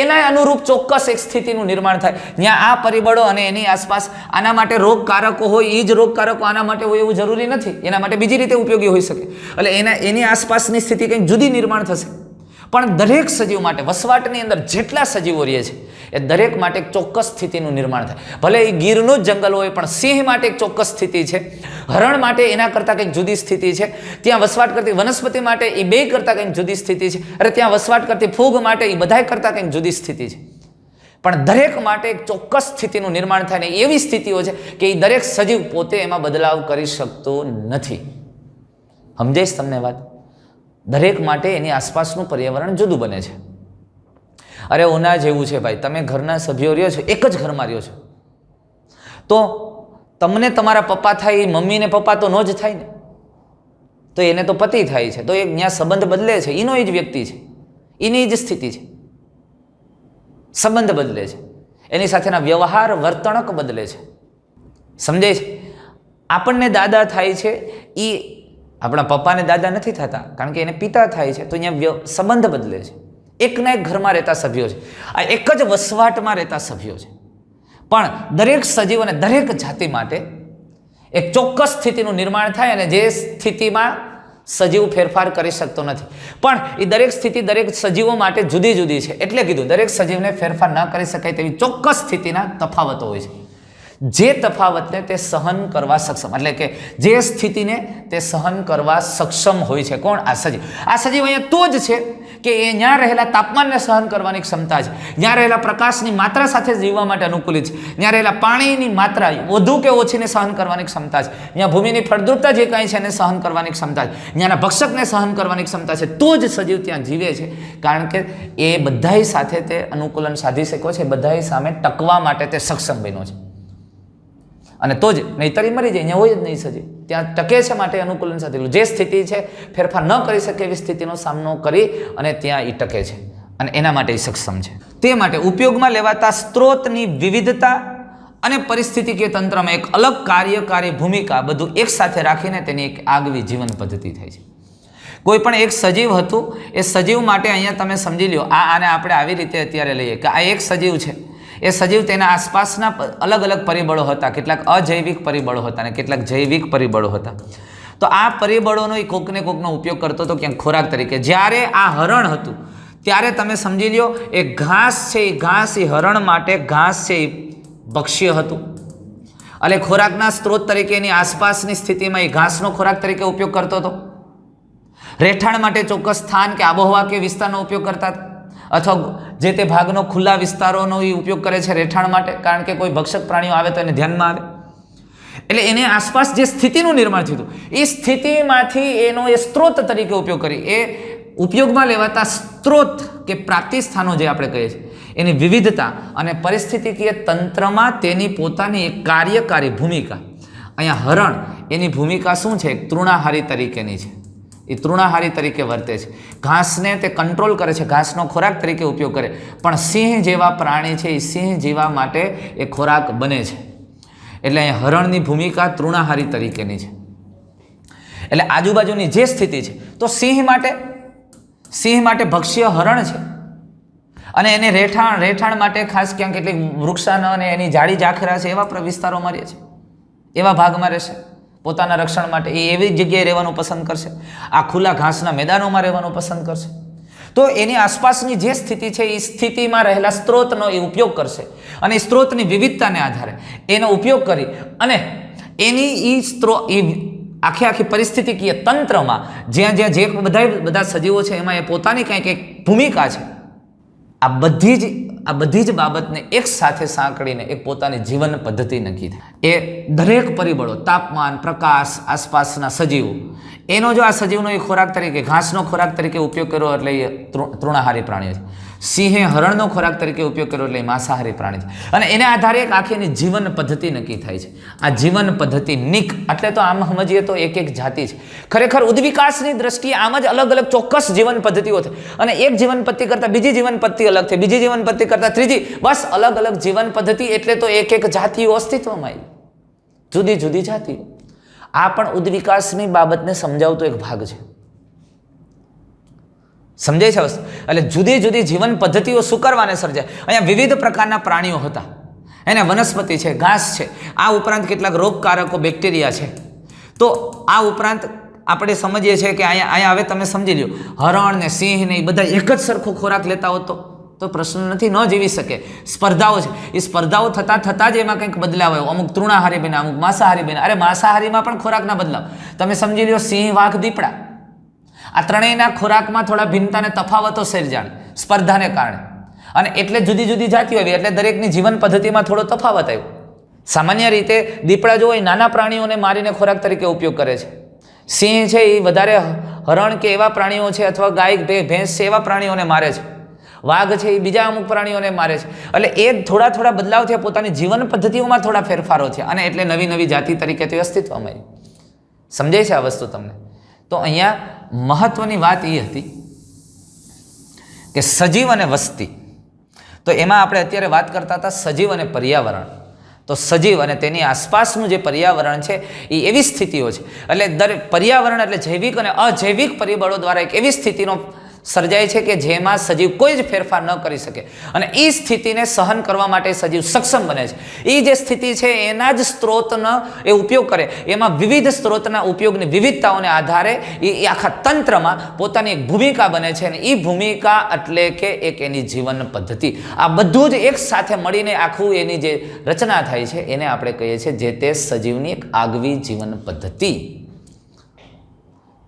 એના અનુરૂપ ચોક્કસ એક સ્થિતિનું નિર્માણ થાય જ્યાં આ પરિબળો અને એની આસપાસ આના માટે રોગકારકો હોય એ જ રોગકારકો આના માટે હોય એવું જરૂરી નથી. એના માટે બીજી રીતે ઉપયોગી હોઈ શકે. એટલે એની આસપાસની સ્થિતિ કંઈક જુદી નિર્માણ થશે. પણ દરેક સજીવ માટે વસવાટની અંદર જેટલા સજીવો રહે છે એ દરેક માટે એક ચોક્કસ સ્થિતિનું નિર્માણ થાય. ભલે એ ગીરનું જ જંગલ હોય પણ સિંહ માટે એક ચોક્કસ સ્થિતિ છે, હરણ માટે એના કરતાં કંઈક જુદી સ્થિતિ છે, ત્યાં વસવાટ કરતી વનસ્પતિ માટે એ બે કરતાં કંઈક જુદી સ્થિતિ છે, અરે ત્યાં વસવાટ કરતી ફૂગ માટે એ બધા કરતાં કંઈક જુદી સ્થિતિ છે. પણ દરેક માટે એક ચોક્કસ સ્થિતિનું નિર્માણ થાય ને એવી સ્થિતિઓ છે કે એ દરેક સજીવ પોતે એમાં બદલાવ કરી શકતો નથી. સમજાઈશ તમને વાત? દરેક માટે એની આસપાસનું પર્યાવરણ જુદું બને છે. અરે ઓના જેવું છે ભાઈ, તમે ઘરના સભ્યો રહ્યો છો, એક જ ઘરમાં રહ્યો છો, તો તમને તમારા પપ્પા થાય એ મમ્મીને પપ્પા તો ન જ થાય ને, તો એને તો પતિ થાય છે, તો એ ત્યાં સંબંધ બદલે છે, એનો એ જ વ્યક્તિ છે, એની જ સ્થિતિ છે, સંબંધ બદલે છે, એની સાથેના વ્યવહાર વર્તણક બદલે છે. સમજાય છે? આપણને દાદા થાય છે એ આપણા પપ્પાને દાદા નથી થતા કારણ કે એને પિતા થાય છે, તો અહીંયા સંબંધ બદલે છે. એકના એક ઘરમાં રહેતા સભ્યો છે, આ એક જ વસવાટમાં રહેતા સભ્યો છે. પણ દરેક સજીવ અને દરેક જાતિ માટે એક ચોક્કસ સ્થિતિનું નિર્માણ થાય અને જે સ્થિતિમાં સજીવ ફેરફાર કરી શકતો નથી. પણ એ દરેક સ્થિતિ દરેક સજીવો માટે જુદી જુદી છે. એટલે કીધું દરેક સજીવને ફેરફાર ન કરી શકાય તેવી ચોક્કસ સ્થિતિના તફાવતો હોય છે. જે તફાવતને તે સહન કરવા સક્ષમ, એટલે કે જે સ્થિતિને તે સહન કરવા સક્ષમ હોય છે. કોણ? આ સજીવ. આ સજીવ અહીંયા તો જ છે કે એ ત્યાં રહેલા તાપમાનને સહન કરવાની ક્ષમતા છે, ત્યાં રહેલા પ્રકાશની માત્રા સાથે જીવવા માટે અનુકૂલિત છે, ત્યાં રહેલા પાણીની માત્રા વધુ કે ઓછીને સહન કરવાની ક્ષમતા છે, ત્યાં ભૂમિની ફળદ્રુપતા જે કાંઈ છે એને સહન કરવાની ક્ષમતા છે, ત્યાંના ભક્ષકને સહન કરવાની ક્ષમતા છે. તો જ સજીવ ત્યાં જીવે છે, કારણ કે એ બધાય સાથે તે અનુકૂલન સાધી શક્યો છે, બધાય સામે ટકવા માટે તે સક્ષમ બન્યો છે. અને તો જ નહીતર મરી જાય, અહીંયા હોય જ નહીં સજીવ, ત્યાં ટકે છે માટે અનુકૂલન સાધેલું. જે સ્થિતિ છે ફેરફાર ન કરી શકે એવી સ્થિતિનો સામનો કરી અને ત્યાં એ ટકે છે અને એના માટે એ સક્ષમ છે. તે માટે ઉપયોગમાં લેવાતા સ્ત્રોતની વિવિધતા અને પરિસ્થિતિકીય તંત્રમાં એક અલગ કાર્યકારી ભૂમિકા બધું એક સાથે રાખીને તેની એક આગવી જીવન પદ્ધતિ થાય છે. કોઈ પણ એક સજીવ હતું, એ સજીવ માટે અહીંયા તમે સમજી લો, આને આપણે આવી રીતે અત્યારે લઈએ કે આ એક સજીવ છે, એ સજીવ તેના આસપાસના અલગ અલગ પરિબળો હતા, કેટલાક અજૈવિક પરિબળો હતા અને કેટલાક જૈવિક પરિબળો હતા. તો આ પરિબળોનો એ કોકને કોકનો ઉપયોગ કરતો હતો ક્યાંક ખોરાક તરીકે. જ્યારે આ હરણ હતું ત્યારે તમે સમજી લો એ ઘાસ છે, એ ઘાસ એ હરણ માટે ઘાસ છે એ ભક્ષ્ય હતું, એટલે ખોરાકના સ્ત્રોત તરીકે એની આસપાસની સ્થિતિમાં એ ઘાસનો ખોરાક તરીકે ઉપયોગ કરતો હતો. રહેઠાણ માટે ચોક્કસ સ્થાન કે આબોહવા કે વિસ્તારનો ઉપયોગ કરતા હતા, અથવા જે તે ભાગનો ખુલ્લા વિસ્તારોનો એ ઉપયોગ કરે છે રહેઠાણ માટે, કારણ કે કોઈ ભક્ષક પ્રાણીઓ આવે તો એને ધ્યાનમાં આવે. એટલે એને આસપાસ જે સ્થિતિનું નિર્માણ થયું હતું એ સ્થિતિમાંથી એનો એ સ્ત્રોત તરીકે ઉપયોગ કરી, એ ઉપયોગમાં લેવાતા સ્ત્રોત કે પ્રાપ્તિ સ્થાનો જે આપણે કહીએ છીએ એની વિવિધતા અને પરિસ્થિતિકીય તંત્રમાં તેની પોતાની એક કાર્યકારી ભૂમિકા. અહીંયા હરણ એની ભૂમિકા શું છે? તૃણાહારી તરીકેની છે. એ તૃણાહારી તરીકે વર્તે છે, ઘાસને તે કંટ્રોલ કરે છે, ઘાસનો ખોરાક તરીકે ઉપયોગ કરે, પણ સિંહ જેવા પ્રાણી છે એ સિંહ જેવા માટે એ ખોરાક બને છે. એટલે અહીંયા હરણની ભૂમિકા તૃણાહારી તરીકેની છે. એટલે આજુબાજુની જે સ્થિતિ છે તો સિંહ માટે ભક્ષ્ય હરણ છે અને એને રહેઠાણ માટે ખાસ ક્યાંક કેટલીક વૃક્ષાનો અને એની જાડી ઝાખરા છે એવા વિસ્તારોમાં રહે છે, એવા ભાગમાં રહેશે. પોતાના રક્ષણ માટે એ એવી જગ્યાએ રહેવાનું પસંદ કરશે, આ ખુલ્લા ઘાસના મેદાનોમાં રહેવાનું પસંદ કરશે. તો એની આસપાસની જે સ્થિતિ છે એ સ્થિતિમાં રહેલા સ્ત્રોતનો એ ઉપયોગ કરશે અને એ સ્ત્રોતની વિવિધતાને આધારે એનો ઉપયોગ કરી અને એની આખી પરિસ્થિતિકીય તંત્રમાં જ્યાં જે બધા સજીવો છે એમાં એ પોતાની કંઈક એક ભૂમિકા છે. આ બધી જ બાબતને એક સાથે સાંકળીને એક પોતાની જીવન પદ્ધતિ નક્કી થાય. એ દરેક પરિબળો, તાપમાન, પ્રકાશ, આસપાસના સજીવો, એનો જો આ સજીવનો એ ખોરાક તરીકે, ઘાસનો ખોરાક તરીકે ઉપયોગ કર્યો એટલે એ તૃણાહારી પ્રાણીઓ છે. સિંહે હરણનો ખોરાક તરીકે ઉપયોગ કર્યો એટલે એ માંસાહારી પ્રાણી છે. અને એને આધારે એક આખી એની જીવન પદ્ધતિ નક્કી થાય છે. આ જીવન પદ્ધતિ નિક એટલે તો આમ સમજીએ તો એક જાતિ છે. ખરેખર ઉદ્વિકાસની દ્રષ્ટિએ આમ જ અલગ અલગ ચોક્કસ જીવન પદ્ધતિઓ છે અને એક જીવન પદ્ધતિ કરતાં બીજી જીવન પદ્ધતિ અલગ છે, બીજી જીવન પદ્ધતિ કરતાં ત્રીજી, બસ અલગ અલગ જીવન પદ્ધતિ એટલે તો એક જાતિઓ અસ્તિત્વમાં આવી, જુદી જુદી જાતિઓ. આ પણ ઉદ્વિકાસની બાબતને સમજાવતો એક ભાગ છે. સમજાય છે વસ્તુ? એટલે જુદી જુદી જીવન પદ્ધતિઓ શું કરવાને સર્જાય. અહીંયા વિવિધ પ્રકારના પ્રાણીઓ હતા, એને વનસ્પતિ છે, ઘાસ છે, આ ઉપરાંત કેટલાક રોગકારકો બેક્ટેરિયા છે. તો આ ઉપરાંત આપણે સમજીએ છીએ કે અહીંયા હવે તમે સમજી લો, હરણ ને સિંહ ને એ બધા એક જ સરખો ખોરાક લેતા હોત તો પ્રશ્ન નથી, ન જીવી શકે. સ્પર્ધાઓ છે, એ સ્પર્ધાઓ થતાં જ એમાં કંઈક બદલાવ આવ્યો. અમુક તૃણાહારી બન્યા, અમુક માંસાહારી બન્યા. અરે માંસાહારીમાં પણ ખોરાકના બદલાવ તમે સમજી લો. સિંહ, વાઘ, દીપડા, આ ત્રણેયના ખોરાકમાં થોડા ભિન્નતાને તફાવતો સર્જાણી સ્પર્ધાને કારણે, અને એટલે જુદી જુદી જાતિઓ આવી, એટલે દરેકની જીવન પદ્ધતિમાં થોડો તફાવત આવ્યો. સામાન્ય રીતે દીપડા જો એ નાના પ્રાણીઓને મારીને ખોરાક તરીકે ઉપયોગ કરે છે. સિંહ છે એ વધારે હરણ કે એવા પ્રાણીઓ છે અથવા ગાય, ભેંસ છે એવા પ્રાણીઓને મારે છે. વાઘ છે એ બીજા અમુક પ્રાણીઓને મારે છે. એટલે એ થોડા બદલાવ થયા, પોતાની જીવન પદ્ધતિઓમાં થોડા ફેરફારો થયા અને એટલે નવી જાતિ તરીકે તો અસ્તિત્વમાં આવી. સમજાય છે આ વસ્તુ તમને? તો અહીંયા મહત્વની વાત એ હતી કે સજીવ અને વસ્તી. તો એમાં આપણે અત્યારે વાત કરતા હતા સજીવ અને પર્યાવરણ. તો સજીવ અને તેની આસપાસનું જે પર્યાવરણ છે એ એવી સ્થિતિઓ છે, એટલે દરેક પર્યાવરણ એટલે જૈવિક અને અજૈવિક પરિબળો દ્વારા એક એવી સ્થિતિનો સર્જાય છે કે જેમાં સજીવ કોઈ જ ફેરફાર ન કરી શકે અને એ સ્થિતિને સહન કરવા માટે સજીવ સક્ષમ બને છે. એ જે સ્થિતિ છે એના જ સ્ત્રોતનો એ ઉપયોગ કરે, એમાં વિવિધ સ્ત્રોતના ઉપયોગની વિવિધતાઓને આધારે એ આખા તંત્રમાં પોતાની એક ભૂમિકા બને છે અને એ ભૂમિકા એટલે કે એક એની જીવન પદ્ધતિ. આ બધું જ એક સાથે મળીને આખું એની જે રચના થાય છે એને આપણે કહીએ છીએ જે તે સજીવની એક આગવી જીવન પદ્ધતિ.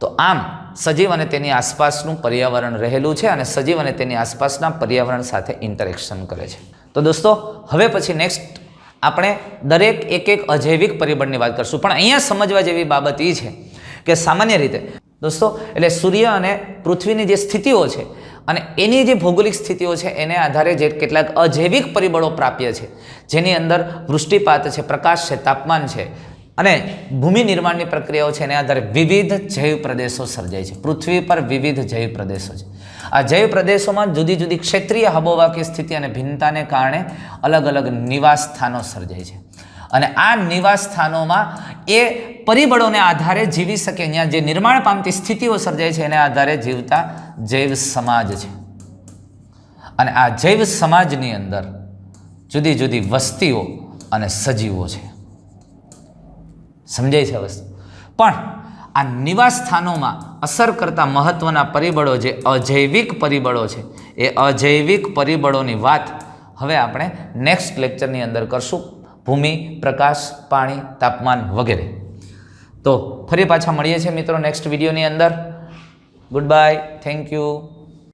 તો આમ સજીવ અને તેની આસપાસનું પર્યાવરણ રહેલું છે અને સજીવ અને તેની આસપાસના પર્યાવરણ સાથે ઇન્ટરેક્શન કરે છે. તો દોસ્તો હવે પછી નેક્સ્ટ આપણે દરેક એક અજૈવિક પરિબળની વાત કરશું. પણ અહીંયા સમજવા જેવી બાબત એ છે કે સામાન્ય રીતે દોસ્તો એટલે સૂર્ય અને પૃથ્વીની જે સ્થિતિઓ છે અને એની જે ભૌગોલિક સ્થિતિઓ છે એને આધારે જે કેટલાક અજૈવિક પરિબળો પ્રાપ્ય છે, જેની અંદર વૃષ્ટિપાત છે, પ્રકાશ છે, તાપમાન છે અને ભૂમિ નિર્માણની પ્રક્રિયાઓ છે, એને આધારે વિવિધ જૈવ પ્રદેશો સર્જાય છે. પૃથ્વી પર વિવિધ જૈવ પ્રદેશો છે. આ જૈવ પ્રદેશોમાં જુદી જુદી ક્ષેત્રીય આબોહવાની સ્થિતિ અને ભિન્નતાને કારણે અલગ અલગ નિવાસ સ્થાનો સર્જાય છે અને આ નિવાસ સ્થાનોમાં એ પરિબળોને આધારે જીવી શકે, અહીંયા જે નિર્માણ પામતી સ્થિતિઓ સર્જાય છે એને આધારે જીવતા જૈવ સમાજ છે. અને આ જૈવ સમાજની અંદર જુદી જુદી વસ્તીઓ અને સજીવો છે. સમજાય છે વસ્તુ? પણ આ નિવાસ સ્થાનોમાં અસર કરતા મહત્વના પરિબળો જે અજૈવિક પરિબળો છે એ અજૈવિક પરિબળોની વાત હવે આપણે નેક્સ્ટ લેક્ચરની અંદર કરશું. ભૂમિ, પ્રકાશ, પાણી, તાપમાન વગેરે. તો ફરી પાછા મળીએ છીએ મિત્રો નેક્સ્ટ વિડીયોની અંદર. Good bye, thank you.